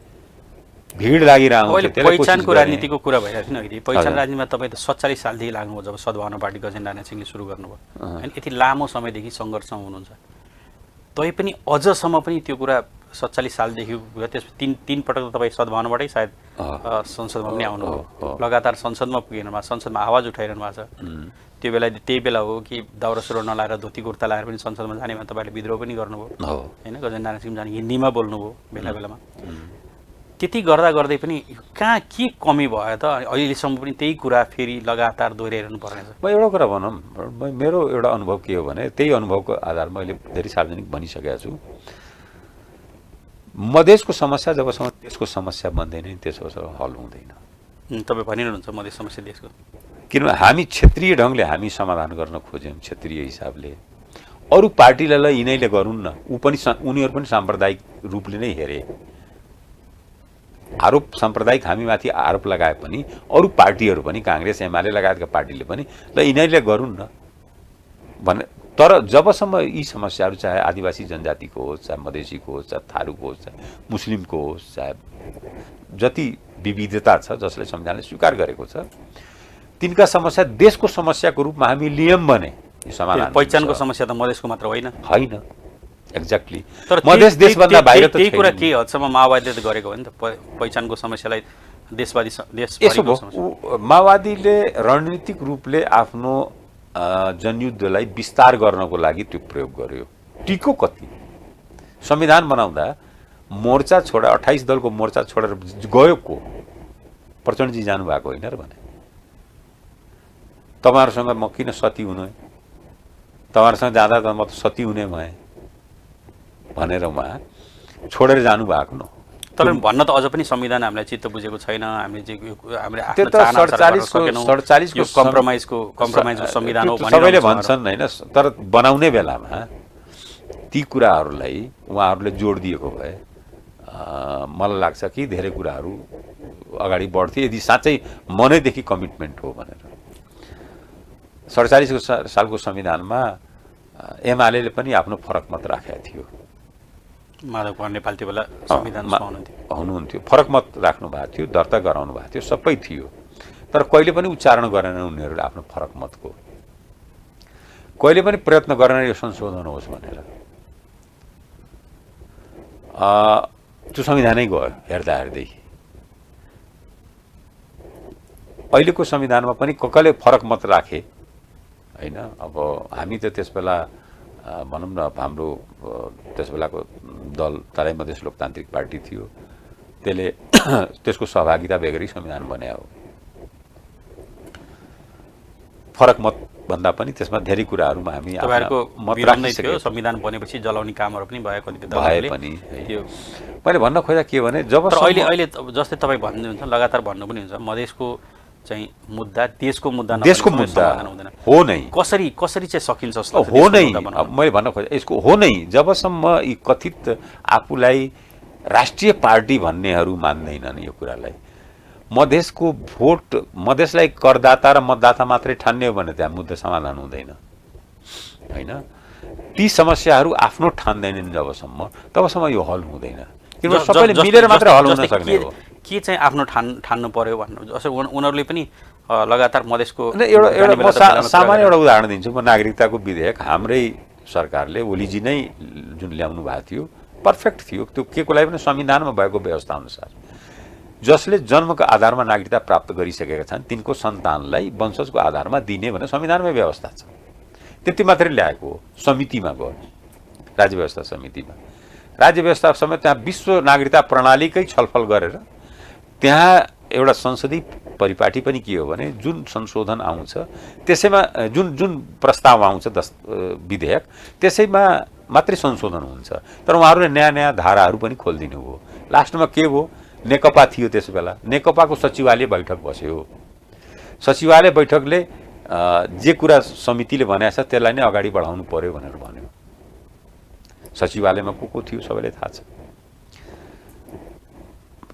भिड लागिरहेको अहिले पहिचानको राजनीतिको कुरा भइरहेको थियो नि। पहिचान राजनीतिमा तपाईँ त 47 सालदेखि लाग्नुभयो जब सद्भावना पार्टी गजेन्द्रनारायण सिंहले सुरु गर्नुभयो होइन, यति लामो समयदेखि सङ्घर्षमा हुनुहुन्छ। तै पनि अझसम्म पनि त्यो कुरा 47 सालदेखि त्यस तीन पटक त तपाईँ सद्भावनाबाटै सायद संसदमा पनि आउनुभयो, लगातार संसदमा पुगिरहनु भएको, संसदमा आवाज उठाइरहनु भएको छ। त्यो बेला त्यही बेला हो कि दाउरा सुरुवाल नलाएर धोती कुर्ता लाएर पनि संसदमा जाने भने तपाईँले विद्रोह पनि गर्नुभयो होइन, गजेन्द्रनारायण सिंह जाने हिन्दीमा बोल्नुभयो बेला बेलामा। त्यति गर्दा गर्दै पनि कहाँ के कमी भयो त अहिलेसम्म पनि त्यही कुरा फेरि लगातार दोहोऱ्याइरहनु पर्ने छ? म एउटा कुरा भनौँ, मेरो एउटा अनुभव के हो भने त्यही अनुभवको आधारमा मैले धेरै सार्वजनिक भनिसकेको छु। मधेसको समस्या जबसम्म देशको समस्या बन्दैन त्यसोसम्म हल हुँदैन। तपाईँ भनिरहनुहुन्छ मधेस समस्या देशको, किनभने हामी क्षेत्रीय ढङ्गले हामी समाधान गर्न खोज्यौँ, क्षेत्रीय हिसाबले। अरू पार्टीलाई ल यिनैले गरून् न, उनीहरू पनि साम्प्रदायिक रूपले नै हेरे। आरोप साम्प्रदायिक हामीमाथि आरोप लगाए पनि अरू पार्टीहरू पनि काङ्ग्रेस एमाले लगायतका पार्टीले पनि ल यिनीहरूले गरून् न भने। तर जबसम्म यी समस्याहरू चाहे आदिवासी जनजातिको होस्, चाहे मधेसीको होस्, चाहे थारूको होस्, चाहे मुस्लिमको होस्, चाहे जति विविधता छ जसले संविधानले स्वीकार गरेको छ, तिनका समस्या देशको समस्याको रूपमा हामी लियौँ भने यो समाधान। पहिचानको समस्या त मधेसको मात्र होइन। एक्ज्याक्टली, तर मधेस देशभन्दा बाहिर त त्यही कुरा के हदसम्म माओवादीले त गरेको हो नि त, पहिचानको समस्यालाई देशवादी यसो भयो। माओवादीले रणनीतिक रूपले आफ्नो जनयुद्धलाई विस्तार गर्नको लागि त्यो प्रयोग गर्यो। टिको कति? संविधान बनाउँदा मोर्चा छोडा 28 दलको मोर्चा छोडेर गयो को? प्रचण्डजी जानुभएको होइन र भने तपाईँहरूसँग म किन सती हुनु, तपाईँहरूसँग जाँदा त म त सती हुने भएँ भनेर उहाँ छोडेर जानुभएको न। तर भन्न त अझ पनि संविधान हामीलाई चित्त बुझेको छैन, हामीले त्यो त 47को कम्प्रोमाइजको संविधान हो सबैले भन्छन् होइन। तर बनाउने बेलामा ती कुराहरूलाई उहाँहरूले जोड दिएको भए मलाई लाग्छ कि धेरै कुराहरू अगाडि बढ्थे यदि साँच्चै मनैदेखि कमिटमेन्ट हो भनेर। 47 सालको संविधानमा एमाले पनि आफ्नो फरक मत राखेको थियो। माधव कुमार नेपाल त्यो बेला संविधानमा हुनुहुन्थ्यो, फरक मत राख्नु भएको थियो, दर्ता गराउनु भएको थियो, सबै थियो। तर कहिले पनि उच्चारण गरेन उनीहरूले आफ्नो फरक मतको, कहिले पनि प्रयत्न गरेन यो संशोधन होस् भनेर। त्यो संविधानै गयो हेर्दा हेर्दै। अहिलेको संविधानमा पनि कसले फरक मत राखे होइन। अब हामी त त्यस बेला भनौँ न हाम्रो त्यस बेलाको दल तराई मधेस लोकतान्त्रिक पार्टी थियो, त्यसले त्यसको सहभागिता बेगरी संविधान बनायो हो। फरक मत भन्दा पनि त्यसमा धेरै कुराहरूमा हामी संविधान बनेपछि जलाउने कामहरू पनि भए पनि मैले भन्न खोजेको के भने जब अहिले जस्तै तपाईँ भन्नुहुन्छ लगातार भन्नु पनि हुन्छ मधेसको चाहिँ मुद्दा देशको मुद्दा देशको नभएसम्म मुद्दा समाधान हुँदैन। हो नै, कसरी चाहिँ सकिन्छ जस्तो लाग्छ हो देशको नै। मुद्दा बनाउन? मैले भन्न खोजेँ यसको हो नै, जबसम्म यी कथित आफूलाई राष्ट्रिय पार्टी भन्नेहरू मान्दैनन् यो कुरालाई। मधेसको भोट, मधेसलाई करदाता र मतदाता मात्रै ठान्ने हो भने त्यहाँ मुद्दा समाधान हुँदैन होइन। ती समस्याहरू आफ्नो ठान्दैनन् जबसम्म, तबसम्म यो हल हुँदैन। किनभने सबैले मिलेर मात्र हल हुन सक्ने हो। के चाहिँ आफ्नो ठान्नु पर्यो भन्नु जस्तो उनीहरूले पनि लगातार मधेसको एउटा म सामान्य एउटा उदाहरण दिन्छु। म नागरिकताको विधेयक हाम्रै सरकारले, ओलीजी नै जुन ल्याउनु भएको थियो, पर्फेक्ट थियो। त्यो के को लागि पनि संविधानमा भएको व्यवस्था अनुसार जसले जन्मको आधारमा नागरिकता प्राप्त गरिसकेका छन् तिनको सन्तानलाई वंशजको आधारमा दिने भनेर संविधानमै व्यवस्था छ। त्यति मात्रै ल्याएको हो। समितिमा गयो, राज्य व्यवस्था समितिमा, राज्य व्यवस्था समेत त्यहाँ विश्व नागरिकता प्रणालीकै छलफल गरेर त्यहाँ एउटा संसदीय परिपाटी पनि के हो भने जुन संशोधन आउँछ त्यसैमा जुन प्रस्ताव आउँछ विधेयक त्यसैमा मात्रै संशोधन हुन्छ। तर उहाँहरूले नयाँ नयाँ धाराहरू पनि खोलिदिनु हो। लास्टमा के हो, नेकपा थियो त्यस बेला, नेकपाको सचिवालय बैठक बस्यो। सचिवालय बैठकले जे कुरा समितिले भनेको छ त्यसलाई नै अगाडि बढाउनु पर्यो भनेर भन्यो। सचिवालयमा को थियो सबैलाई थाहा छ।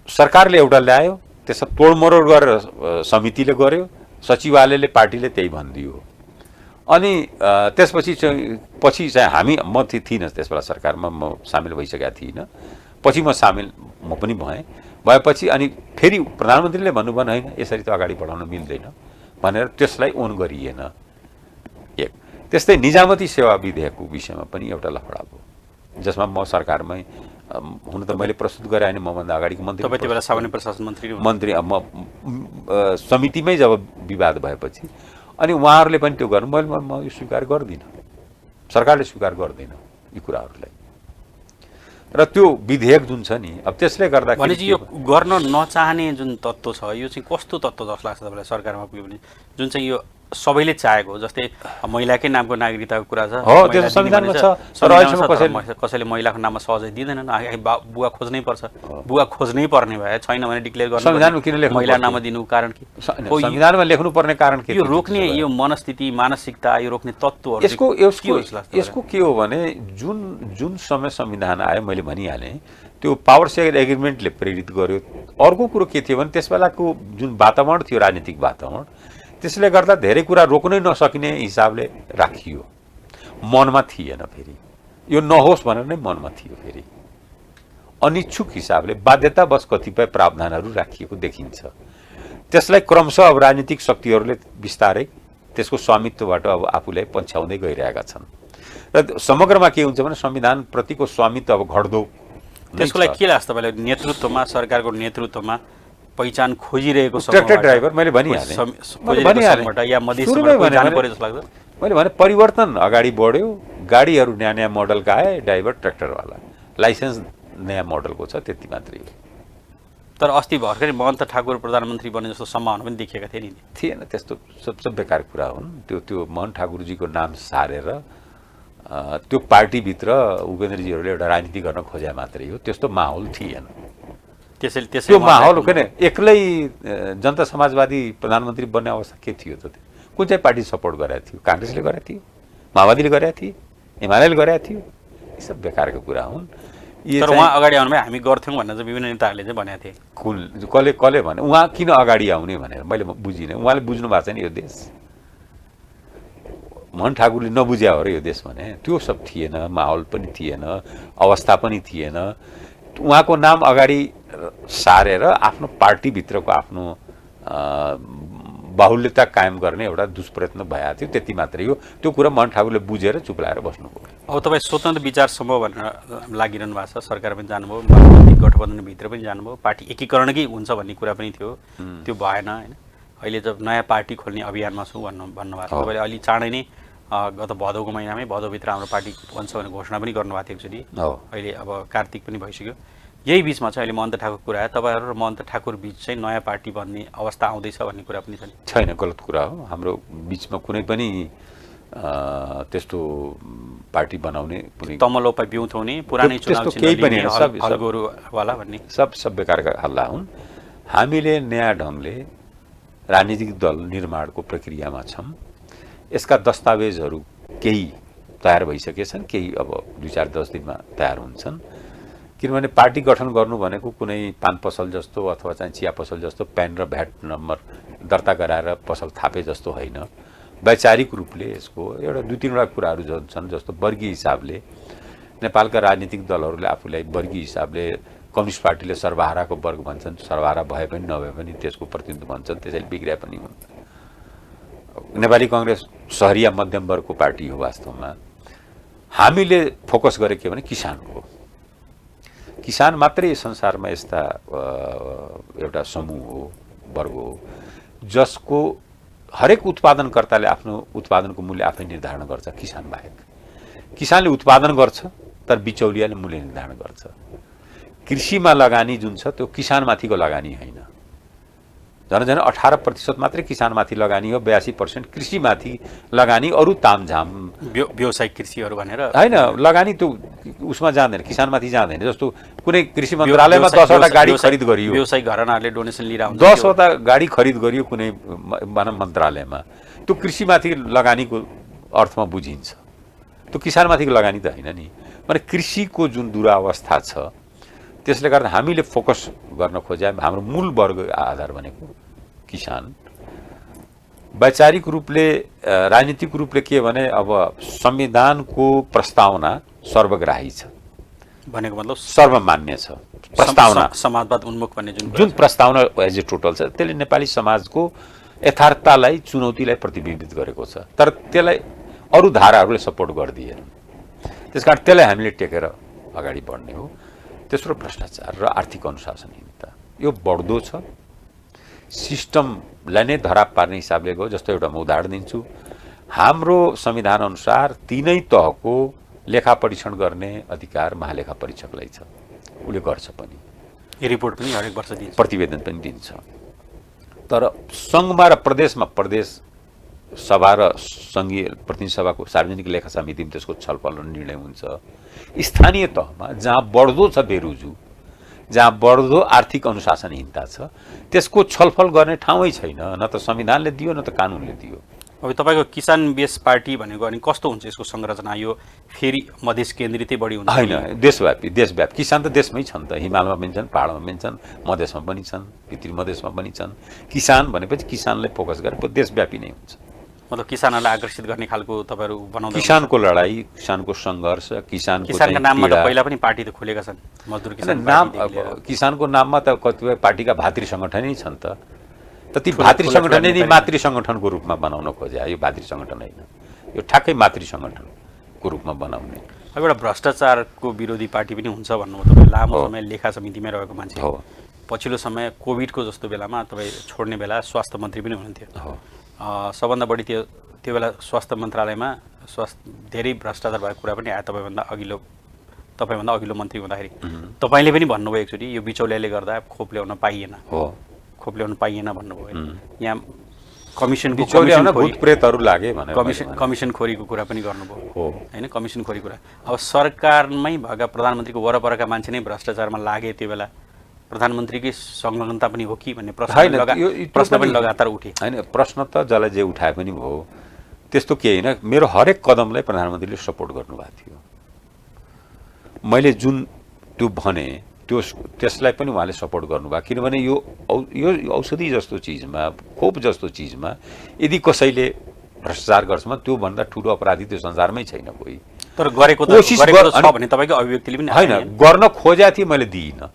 सरकारले एउटा ल्यायो, त्यसमा तोडमरोड गरेर समितिले गर्यो, सचिवालयले पार्टीले त्यही भनिदियो। अनि त्यसपछि चाहिँ म थिइनँ त्यस बेला सरकारमा, म सामेल भइसकेका थिइनँ। पछि म पनि भएपछि अनि फेरि प्रधानमन्त्रीले भन्नुभयो होइन यसरी त अगाडि बढाउन मिल्दैन भनेर त्यसलाई ओन गरिएन। एक त्यस्तै निजामती सेवा विधेयकको विषयमा पनि एउटा लफडा भयो जसमा म सरकारमै हुन त मैले प्रस्तुत गरेँ होइन, मभन्दा अगाडिको मन्त्री तपाईँ त्यो बेला सामान्य प्रशासन मन्त्री समितिमै जब विवाद भएपछि अनि उहाँहरूले पनि त्यो गर्नु, म यो स्वीकार गर्दिनँ, सरकारले स्वीकार गर्दैन यी कुराहरूलाई। र त्यो विधेयक जुन छ नि, अब त्यसले गर्दा भनेपछि यो गर्न नचाहने जुन तत्त्व छ यो चाहिँ कस्तो तत्त्व जस्तो लाग्छ तपाईँलाई सरकारमा पुग्यो भने, जुन चाहिँ यो सबैले चाहेको हो? जस्तै महिलाकै नामको नागरिकताको कुरा छ, त्यो संविधानमा छ, कसैले महिलाको नाममा सहजै दिँदैनन्। बुवा खोज्नै पर्छ, बुवा खोज्नै पर्ने भए छैन भने डिक्लेयर गर्नु, संविधानमा किन लेख्नु, महिला नाममा दिनु कारण के? संविधानमा लेख्नु पर्ने कारण के? यो रोक्ने यो मनस्थिति मानसिकता यो रोक्ने तत्त्वहरू यसको के हो भने जुन समय संविधान आयो मैले भनिहालेँ त्यो पावर सेयर एग्रिमेन्टले प्रेरित गर्यो। अर्को कुरो के थियो भने त्यस बेलाको जुन वातावरण थियो राजनीतिक वातावरण, त्यसले गर्दा धेरै कुरा रोक्नै नसकिने हिसाबले राखियो। मनमा थिएन, फेरि यो नहोस् भनेर नै मनमा थियो। फेरि अनिच्छुक हिसाबले बाध्यतावश कतिपय प्रावधानहरू राखिएको देखिन्छ। त्यसलाई क्रमशः अब राजनीतिक शक्तिहरूले बिस्तारै त्यसको स्वामित्वबाट अब आफूलाई पछ्याउँदै गइरहेका छन्। र समग्रमा के हुन्छ भने संविधान प्रतिको स्वामित्व अब घट्दो। त्यसको लागि के लाग्छ तपाईँलाई? नेतृत्वमा, सरकारको नेतृत्वमा पहिचान खोजिरहेको ट्र्याक्टर ड्राइभर मैले भनिहालेँ, मैले भने परिवर्तन अगाडि बढ्यो। गाडीहरू नयाँ नयाँ मोडलका आए, ड्राइभर ट्र्याक्टरवाला, लाइसेन्स नयाँ मोडलको छ, त्यति मात्रै हो। तर अस्ति भर्खरै महन्त ठाकुर प्रधानमन्त्री बने जस्तो सम्भावना पनि देखिएका थिए नि? थिएन, त्यस्तो सब बेकार कुरा हुन्। त्यो महन्त ठाकुरजीको नाम सारेर त्यो पार्टीभित्र उपेन्द्रजीहरूले एउटा राजनीति गर्न खोजे मात्रै हो। त्यस्तो माहौल थिएन। त्यो माहौल किन एक्लै जनता समाजवादी प्रधानमन्त्री बन्ने अवस्था के थियो त? कुन चाहिँ पार्टी सपोर्ट गरेको थियो? काङ्ग्रेसले गरेको थियो, माओवादीले गरेको थियो, एमालेले गरेको थियो? यी सब बेकारको कुरा हुन्। तर उहाँ अगाडि आउनु भए हामी गर्थ्यौँ भनेर चाहिँ विभिन्न नेताहरूले चाहिँ भनेका थिए। कसले भने उहाँ किन अगाडि आउने भनेर मैले बुझिनँ। उहाँले बुझ्नु भएको छैन यो देश। मोहन ठाकुरले नबुझ्या हो र यो देश भने त्यो सब थिएन, माहौल पनि थिएन, अवस्था पनि थिएन। उहाँको नाम अगाडि सारेर आफ्नो पार्टीभित्रको आफ्नो बाहुल्यता कायम गर्ने एउटा दुष्प्रयत्न भएको थियो, त्यति मात्रै हो। त्यो कुरा मोहन ठाकुरले बुझेर चुप लाएर बस्नु पर्यो। अब तपाईँ स्वतन्त्र विचार समूह भनेर लागिरहनु भएको छ, सरकार पनि जानुभयो, राजनीतिक गठबन्धनभित्र पनि जानुभयो, पार्टी एकीकरणकै हुन्छ भन्ने कुरा पनि थियो, त्यो भएन होइन। अहिले जब नयाँ पार्टी खोल्ने अभियानमा छु भन्नुभएको छ तपाईँले, अलि चाँडै नै गत भदौको महिनामै भदौभित्र हाम्रो पार्टी बन्छ भन्ने घोषणा पनि गर्नुभएको थियो एकचोटि। अहिले अब कार्तिक पनि भइसक्यो। यही बिचमा चाहिँ अहिले महन्त ठाकुर कुरा आयो, तपाईँहरू र महन्त ठाकुर बिच चाहिँ नयाँ पार्टी बन्ने अवस्था आउँदैछ भन्ने कुरा पनि छ? छैन, गलत कुरा हो। हाम्रो बिचमा कुनै पनि त्यस्तो पार्टी बनाउने तमलोपा बिउथाउने पुरानै चुनाव केही पनि हलगोरुवाला भन्ने सब बेकारका हल्ला हुन्। हामीले नयाँ ढङ्गले राजनीतिक दल निर्माणको प्रक्रियामा छौँ। यसका दस्तावेजहरू केही तयार भइसकेछन्, केही अब 2-4-10 दिनमा तयार हुन्छन्। किनभने पार्टी गठन गर्नु भनेको कुनै पान पसल जस्तो अथवा चाहिँ चिया पसल जस्तो प्यान र भ्याट नम्बर दर्ता गराएर पसल थापे जस्तो होइन। वैचारिक रूपले यसको एउटा 2-3वटा कुराहरू छन्, जस्तो वर्गीय हिसाबले नेपालका राजनीतिक दलहरूले आफूलाई वर्गीय हिसाबले कम्युनिस्ट पार्टीले सर्वहाराको वर्ग भन्छन्, सर्वहारा भए पनि नभए पनि त्यसको प्रतिनिधित्व भन्छन्, त्यसैले बिग्रिया पनि हुन्। नेपाली कांग्रेस सहरिया मध्यम वर्गको पार्टी हो। वास्तवमा हामीले फोकस गरे के भने किसानको, किसान मात्रै संसारमा यस्ता एउटा समूह हो, वर्ग हो, जसको हरेक उत्पादनकर्ताले आफ्नो उत्पादनको मूल्य आफै निर्धारण गर्छ। किसान बाहेक किसानले उत्पादन गर्छ तर बिचौलियाले मूल्य निर्धारण गर्छ। कृषिमा लगानी जुन छ त्यो किसानमाथिको लगानी होइन, झन् 18% मात्रै किसानमाथि लगानी हो, 82% कृषिमाथि लगानी, अरू तामझाम व्यावसायिक कृषिहरू भनेर होइन लगानी त्यो उसमा जाँदैन, किसानमाथि जाँदैन। जस्तो कुनै कृषि मन्त्रालयमा 10वटा गाडी खरिद गरियो, व्यावसायिक घरानाहरूले डोनेसन लिएर 10वटा गाडी खरिद गरियो कुनै मन्त्रालयमा, त्यो कृषिमाथि लगानीको अर्थमा बुझिन्छ, त्यो किसानमाथिको लगानी त होइन नि। भने कृषिको जुन दुरावस्था छ त्यसले गर्दा हामीले फोकस गर्न खोजे हाम्रो मूल वर्ग आधार भनेको किसान। वैचारिक रूपले राजनीतिक रूपले के भने अब संविधानको प्रस्तावना सर्वग्राही छ भनेको मतलब सर्वमान्य छ। प्रस्तावना समाजवाद उन्मुख भन्ने जुन प्रस्तावना एज ए टोटल छ त्यसले नेपाली समाजको यथार्थतालाई चुनौतीलाई प्रतिबिम्बित गरेको छ, तर त्यसलाई अरू धाराहरूले सपोर्ट गर्दिएन। त्यसकारण त्यसलाई हामीले टेकेर अगाडि बढ्ने हो। तेस्रो भ्रष्टाचार र आर्थिक अनुशासनहीनता यो बढ्दो छ। सिस्टमलाई नै धराप पार्ने हिसाबले गयो। जस्तो एउटा म उदाहरण दिन्छु, हाम्रो संविधान अनुसार तीनै तहको लेखा परीक्षण गर्ने अधिकार महालेखा परीक्षकलाई छ, उसले गर्छ पनि, रिपोर्ट पनि हरेक वर्ष दिन्छ, प्रतिवेदन पनि दिन्छ। तर सङ्घमा र प्रदेशमा प्रदेश सभा र सङ्घीय प्रतिनिधि सभाको सार्वजनिक लेखा समितिमा त्यसको छलफल र निर्णय हुन्छ। स्थानीय तहमा जहाँ बढ्दो छ बेरोजु, जहाँ बढ्दो आर्थिक अनुशासनहीनता छ, त्यसको छलफल गर्ने ठाउँै छैन, न त संविधानले दियो न त कानुनले दियो। अब तपाईँको किसान बेस पार्टी भनेको अनि कस्तो हुन्छ यसको संरचना? यो फेरि मधेस केन्द्रितै बढी हुन्छ? होइन, देशव्यापी किसान त देशमै छन् त, हिमालमा पनि छन्, पहाडमा पनि छन्, मधेसमा पनि छन्, भित्री मधेसमा पनि छन्। किसान भनेपछि किसानलाई फोकस गरेर देशव्यापी नै हुन्छ। मतलब किसानहरूलाई आकर्षित गर्ने खालको तपाईँहरू बनाउँदै किसानको लडाई, किसानको सङ्घर्ष, किसानका नाममा त पहिला पनि पार्टी त खुलेका छन्, मजदुर किसान नाम। किसानको नाममा त कतिपय पार्टीका भातृ सङ्गठनै छन् त ती भातृ सङ्गठनै नि मातृ सङ्गठनको रूपमा बनाउन खोजे। यो भातृ सङ्गठन होइन, यो ठ्याक्कै मातृ सङ्गठनको रूपमा बनाउने। अब एउटा भ्रष्टाचारको विरोधी पार्टी पनि हुन्छ भन्नुभयो तपाईँ, लामो समय लेखा समितिमै रहेको मान्छे हो। पछिल्लो समय कोभिडको जस्तो बेलामा तपाईँ छोड्ने बेला स्वास्थ्य मन्त्री पनि हुनुहुन्थ्यो। सबभन्दा बढी त्यो बेला स्वास्थ्य मन्त्रालयमा धेरै भ्रष्टाचार भएको कुरा पनि आयो तपाईँभन्दा अघिल्लो मन्त्री हुँदाखेरि। तपाईँले पनि भन्नुभयो एकचोटि यो बिचौलियाले गर्दा खोप ल्याउन पाइएन भन्नुभयो। यहाँ कमिसनप्रेतहरू लागे भनेर कमिसन खोरीको कुरा पनि गर्नुभयो होइन? कमिसन खोरी कुरा अब सरकारमै भएका प्रधानमन्त्रीको वरपरका मान्छे नै भ्रष्टाचारमा लागे, त्यो बेला प्रधानमन्त्रीकै संलग्नता पनि हो कि भन्ने प्रश्न पनि लगातार उठे होइन? प्रश्न त जसलाई जे उठाए पनि भयो, त्यस्तो केही होइन। मेरो हरेक कदमलाई प्रधानमन्त्रीले सपोर्ट गर्नुभएको थियो। मैले जुन त्यो भने त्यसलाई पनि उहाँले सपोर्ट गर्नुभयो, किनभने यो औषधि जस्तो चिजमा, खोप जस्तो चिजमा यदि कसैले भ्रष्टाचार गर्छ भने त्योभन्दा ठुलो अपराधी त्यो संसारमै छैन कोही। तर गरेको त छ भने तपाईँको अभिव्यक्तिले पनि होइन, गर्न खोजेको थिएँ, मैले दिइनँ।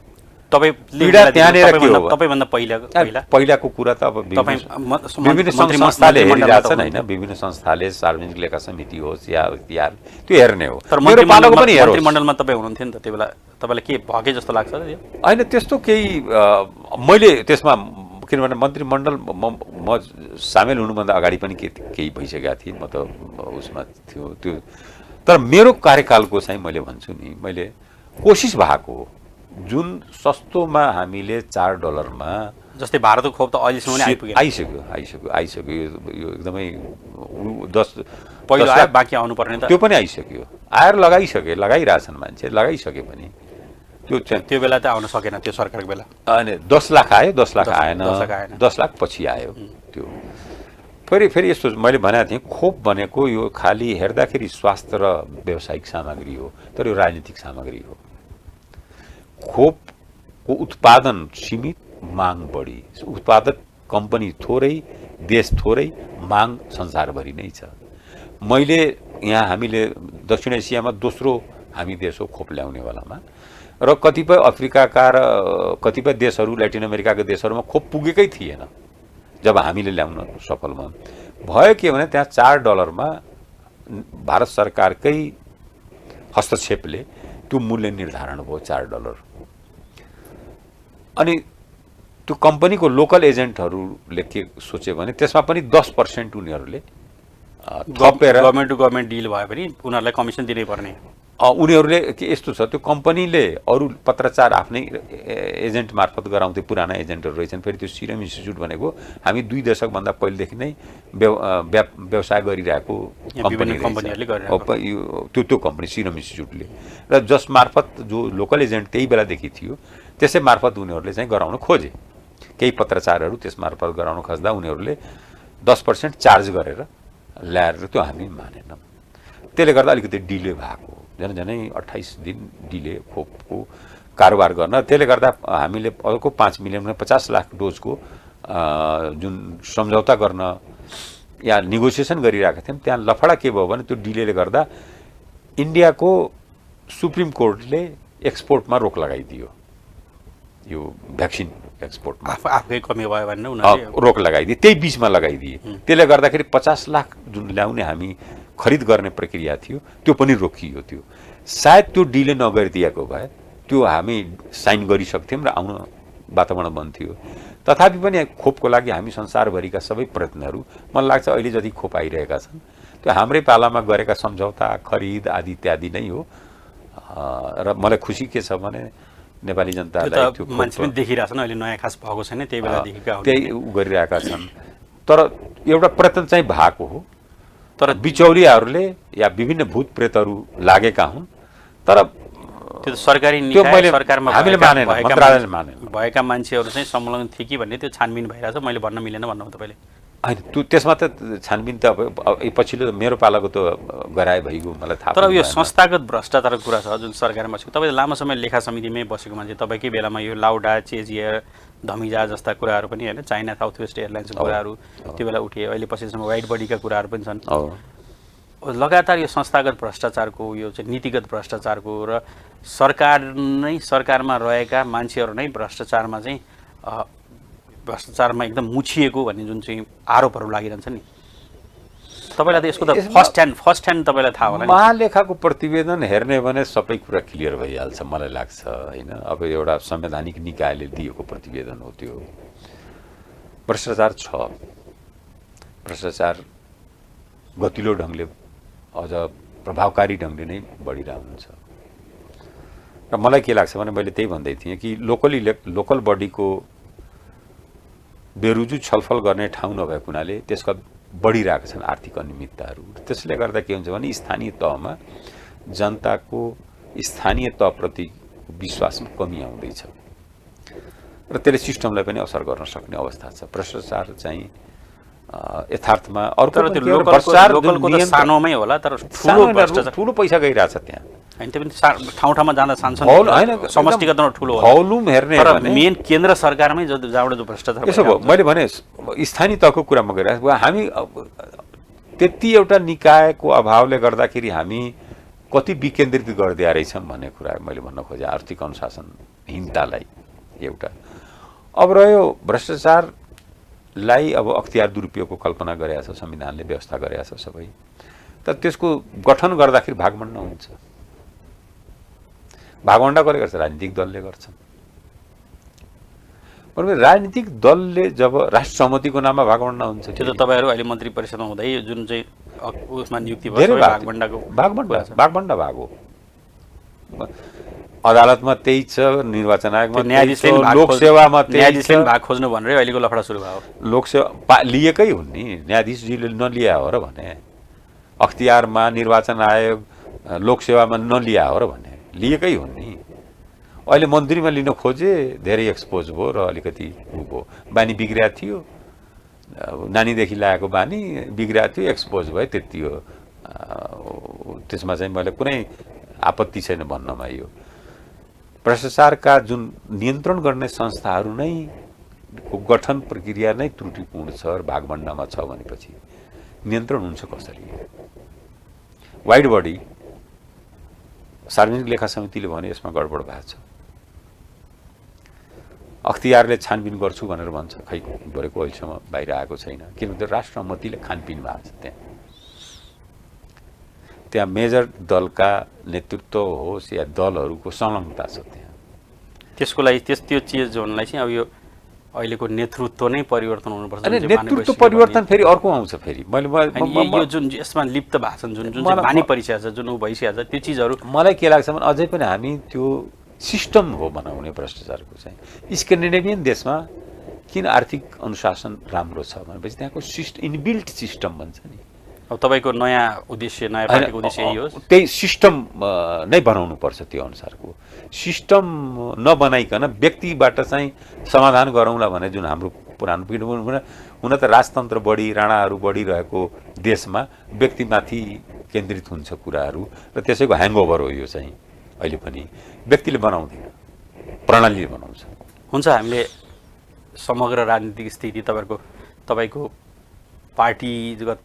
तपाईँभन्दा पहिलाको कुरा त अब विभिन्न संस्थाले हेरिरहेछन् होइन? विभिन्न संस्थाले सार्वजनिक लेखा समिति होस् या इत्यादि त्यो हेर्ने हो। तर मन्त्रीमण्डलमा तपाईँ हुनुहुन्थ्यो नि त, त्यो बेला तपाईँलाई के भएकै जस्तो लाग्छ? होइन, त्यस्तो केही मैले त्यसमा, किनभने मन्त्रीमण्डल म सामेल हुनुभन्दा अगाडि पनि केही भइसकेका थिएँ, म त उसमा थियो त्यो। तर मेरो कार्यकालको चाहिँ मैले भन्छु नि, मैले कोसिस भएको हो। जुन सस्तोमा हामीले $4 जस्तै भारतको खोप त अहिलेसम्म आइसक्यो। यो एकदमै 10 पहिलो आयो, बाँकी आउनु पर्ने त त्यो पनि आइसक्यो। आएर लगाइरहेछन् मान्छे, लगाइसके पनि त्यो चाहिँ त्यो बेला त आउन सकेन त्यो सरकारको बेला। अनि 10 लाख आयो, 10 लाख 10 आएन, 10 लाख आएन। 10 लाख पछि आयो त्यो। फेरि यस्तो मैले भनेको थिएँ, खोप भनेको यो खालि हेर्दाखेरि स्वास्थ्य र व्यावसायिक सामग्री हो, तर यो राजनीतिक सामग्री हो। खोपको उत्पादन सीमित, माग बढी, उत्पादक कम्पनी थोरै, देश थोरै, माग संसारभरि नै छ। मैले यहाँ हामीले दक्षिण एसियामा दोस्रो हामी देश हो खोप ल्याउनेवालामा, र कतिपय अफ्रिकाका र कतिपय देशहरू, ल्याटिन अमेरिकाका देशहरूमा खोप पुगेकै थिएन जब हामीले ल्याउन सफल भयो के भने त्यहाँ $4 भारत सरकारकै हस्तक्षेपले त्यो मूल्य निर्धारण भयो $4। अनि त्यो कम्पनीको लोकल एजेन्टहरूले के सोचे भने त्यसमा पनि 10% उनीहरूले थपेर, गभर्मेन्ट टु गभर्मेन्ट डिल भयो भने उनीहरूलाई कमिसन दिनै पर्ने। उनीहरूले के यस्तो छ, त्यो कम्पनीले अरू पत्रचार आफ्नै एजेन्ट मार्फत गराउँथे, पुराना एजेन्टहरू रहेछन्। फेरि त्यो सिरम इन्स्टिच्युट भनेको हामी 2 दशकभन्दा पहिलेदेखि नै व्यवसाय गरिरहेको कम्पनीहरूले गरिरहेको त्यो कम्पनी सिरम इन्स्टिच्युटले, र जस मार्फत जो लोकल एजेन्ट त्यही बेलादेखि थियो त्यसै मार्फत उनीहरूले चाहिँ गराउन खोजे। केही पत्रचारहरू त्यस मार्फत गराउन खोज्दा उनीहरूले 10% चार्ज गरेर ल्याएर त्यो हामी मानेनौँ। त्यसले गर्दा अलिकति डिले भएको, झनै 28 दिन डिले खोपको कारोबार गर्न। त्यसले गर्दा हामीले अर्को 5 मिलियन 50 लाख डोजको जुन सम्झौता गर्न या नेगोसिएसन गरिरहेका थियौँ, त्यहाँ लफडा के भयो भने त्यो डिलेले गर्दा इन्डियाको सुप्रिम कोर्टले एक्सपोर्टमा रोक लगाइदियो, यो भ्याक्सिन एक्सपोर्टमा आफै कमी भयो भनेर उनीहरूले रोक लगाइदिए, त्यही बिचमा लगाइदिए। त्यसले गर्दाखेरि 50 लाख जुन ल्याउने हामी खरिद गर्ने प्रक्रिया थियो त्यो पनि रोकियो। त्यो सायद त्यो डिले नगरिदिएको भए त्यो हामी साइन गरिसक्थ्यौँ र आउन वातावरण बन्थ्यो। तथापि पनि खोपको लागि हामी संसारभरिका सबै प्रयत्नहरू, मलाई लाग्छ अहिले जति खोप आइरहेका छन् त्यो हाम्रै पालामा गरेका सम्झौता, खरिद आदि इत्यादि नै हो। र मलाई खुसी के छ भने नेपाली जनतालाई त्यो मान्छे पनि देखिरहेछन्, अहिले नयाँ खास भएको छैन, त्यही बेलादेखिका त्यही गरिरहेका छन्। तर एउटा प्रयत्न चाहिँ भएको हो, तर बिचौलियाहरूले या विभिन्न भूत प्रेतहरू लागेका हुन्। तर त्यो सरकारी निकाय सरकारमा हामीले मानेन, मन्त्रालयले मानेन। भएका मान्छेहरू चाहिँ संलग्न थिए कि भन्ने त्यो छानबिन भइरहेछ, मैले भन्न मिलेन भन्नु हो तपाईँले? होइन, त्यो त्यसमा त छानबिन त अब पछिल्लो मेरो पालाको त गराए भइगयो, मलाई थाहा। तर यो संस्थागत भ्रष्टाचारको कुरा छ जुन सरकारमा छ। तपाईँ लामो समय लेखा समितिमै बसेको मान्छे, तपाईँकै बेलामा यो लाउडा, चेजियर, धमिजा जस्ता कुराहरू पनि होइन, चाइना साउथ वेस्ट एयरलाइन्सको कुराहरू त्यो बेला उठिए। अहिले पछिसम्म वाइड बडीका कुराहरू पनि छन्। लगातार यो संस्थागत भ्रष्टाचारको, यो चाहिँ नीतिगत भ्रष्टाचारको र सरकारमा रहेका मान्छेहरू नै भ्रष्टाचारमा एकदम मुछिएको भन्ने जुन चाहिँ आरोपहरू लागिरहन्छ नि, तपाईँलाई त यसको त फर्स्ट ह्यान्ड तपाईँलाई थाहा होला। महालेखाको प्रतिवेदन हेर्ने भने सबै कुरा क्लियर भइहाल्छ मलाई लाग्छ होइन। अब एउटा संवैधानिक निकायले दिएको प्रतिवेदन हो त्यो। भ्रष्टाचार छ, भ्रष्टाचार गतिलो ढङ्गले अझ प्रभावकारी ढङ्गले नै बढिरहेको हुन्छ। र मलाई के लाग्छ भने मैले त्यही भन्दै थिएँ कि लोकल बडीको बेरुजु छलफल गर्ने ठाउँ नभएको हुनाले त्यसका बढिरहेका छन् आर्थिक अनियमितताहरू। त्यसले गर्दा के हुन्छ भने स्थानीय तहमा जनताको स्थानीय तहप्रति विश्वासमा कमी आउँदैछ र त्यसले सिस्टमलाई पनि असर गर्न सक्ने अवस्था छ। भ्रष्टाचार चाहिँ यथार्थमा अर्को सानोमै होला, तर ठुलो पैसा गइरहेछ त्यहाँ। होइन, त्यो पनि ठाउँ ठाउँमा जाँदा सानसानो समष्टिगत ठुलो भोल्युम हेर्ने भने मेन केन्द्र सरकारमै जहाँबाट जो भ्रष्टाचार यसो भयो। मैले भने स्थानीय तहको कुरामा गइरहेको हामी त्यति एउटा निकायको अभावले गर्दाखेरि हामी कति विकेन्द्रित गरिदिए रहेछौँ भन्ने कुरा मैले भन्न खोजेँ। आर्थिक अनुशासनहीनतालाई एउटा। अब रह्यो भ्रष्टाचारलाई अब अख्तियार दुरुपयोगको कल्पना गरेका छ संविधानले, व्यवस्था गरेका छ सबै, तर त्यसको गठन गर्दाखेरि भागबण्ड हुन्छ। भागवण्डा कसले गर्छ? राजनीतिक दलले गर्छ। राजनीतिक दलले जब राष्ट्र सहमतिको नाममा भागवण्डा हुन्छ, त्यो त तपाईँहरू अहिले मन्त्री परिषदमा हुँदै जुन चाहिँ उसमा नियुक्ति भयो भागवण्डा भाग हो। अदालतमा त्यही छ, निर्वाचन आयोगमा न्यायाधीशले लोकसेवामा न्यायाधीशले भाग खोज्नु भनेर अहिलेको लफडा सुरु भयो। लोकसेवा लिएकै हुन् नि, न्यायाधीशजीले नलिया हो र भने, अख्तियारमा निर्वाचन आयोग लोकसेवामा नलिया हो र भने लिएकै हुन् नि। अहिले मन्दिरमा लिन खोजे धेरै एक्सपोज भयो र अलिकति उ भयो बानी बिग्रिएको थियो नानीदेखि लागेको बानी बिग्रिएको थियो एक्सपोज भयो त्यति हो त्यसमा चाहिँ मैले कुनै आपत्ति छैन भन्नमा यो भ्रष्टाचारका जुन नियन्त्रण गर्ने संस्थाहरू नै को गठन प्रक्रिया नै त्रुटिपूर्ण छ र भागभण्डामा छ भनेपछि नियन्त्रण हुन्छ कसरी वाइड बडी सार्वजनिक लेखा समितिले भने यसमा गडबड भएको छ अख्तियारले छानबिन गर्छु भनेर भन्छ खै गरेको अहिलेसम्म बाहिर आएको छैन किनभने राष्ट्रमतिले छानबिन भएको छ त्यहाँ मेजर दलका नेतृत्व होस् या दलहरूको संलग्नता छ त्यहाँ त्यसको लागि त्यो चिज भन्नलाई चाहिँ अब यो अहिलेको नेतृत्व नै परिवर्तन हुनुपर्छ अनि नेतृत्व परिवर्तन फेरि अर्को आउँछ फेरि यो जुन यसमा लिप्त भाषण जुन जुन चाहिँ बानी परिसकेको छ जुन ऊ भइसकेको छ त्यो चिजहरू मलाई के लाग्छ भने अझै पनि हामी त्यो सिस्टम हो बनाउने भ्रष्टाचारको चाहिँ स्क्यान्डिनेभियन देशमा किन आर्थिक अनुशासन राम्रो छ भनेपछि त्यहाँको इनबिल्ट सिस्टम भन्छ नि अब तपाईँको नयाँ उद्देश्य नयाँ पार्टीको उद्देश्य यही होस् त्यही सिस्टम नै बनाउनु पर्छ त्यो अनुसारको सिस्टम नबनाइकन व्यक्तिबाट चाहिँ समाधान गरौँला भने जुन हाम्रो पुरानो पिँढी हुन त राजतन्त्र बढी राणाहरू बढिरहेको देशमा व्यक्तिमाथि केन्द्रित हुन्छ कुराहरू र त्यसैको ह्याङओभर हो यो चाहिँ अहिले पनि व्यक्तिले बनाउँदैन प्रणालीले बनाउँछ हुन्छ हामीले समग्र राजनीतिक स्थिति तपाईँको पार्टीगत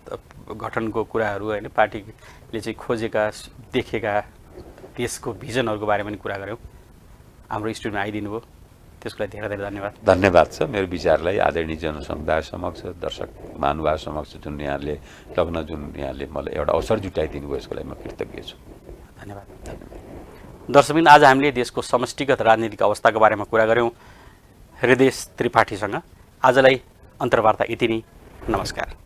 गठनको कुराहरू होइन पार्टीले चाहिँ खोजेका देखेका देशको भिजनहरूको बारेमा पनि कुरा गऱ्यौँ हाम्रो स्टुडियोमा आइदिनु भयो त्यसको लागि धेरै धेरै धन्यवाद छ मेरो विचारलाई आदरणीय जनसमुदाय समक्ष दर्शक महानुभाव समक्ष जुन यहाँले यहाँले मलाई एउटा अवसर जुटाइदिनु भयो यसको लागि म कृतज्ञ छु धन्यवाद दर्शकबिन आज हामीले देशको समष्टिगत राजनीतिक अवस्थाको बारेमा कुरा गऱ्यौँ हृदय त्रिपाठीसँग आजलाई अन्तर्वार्ता यति नै नमस्कार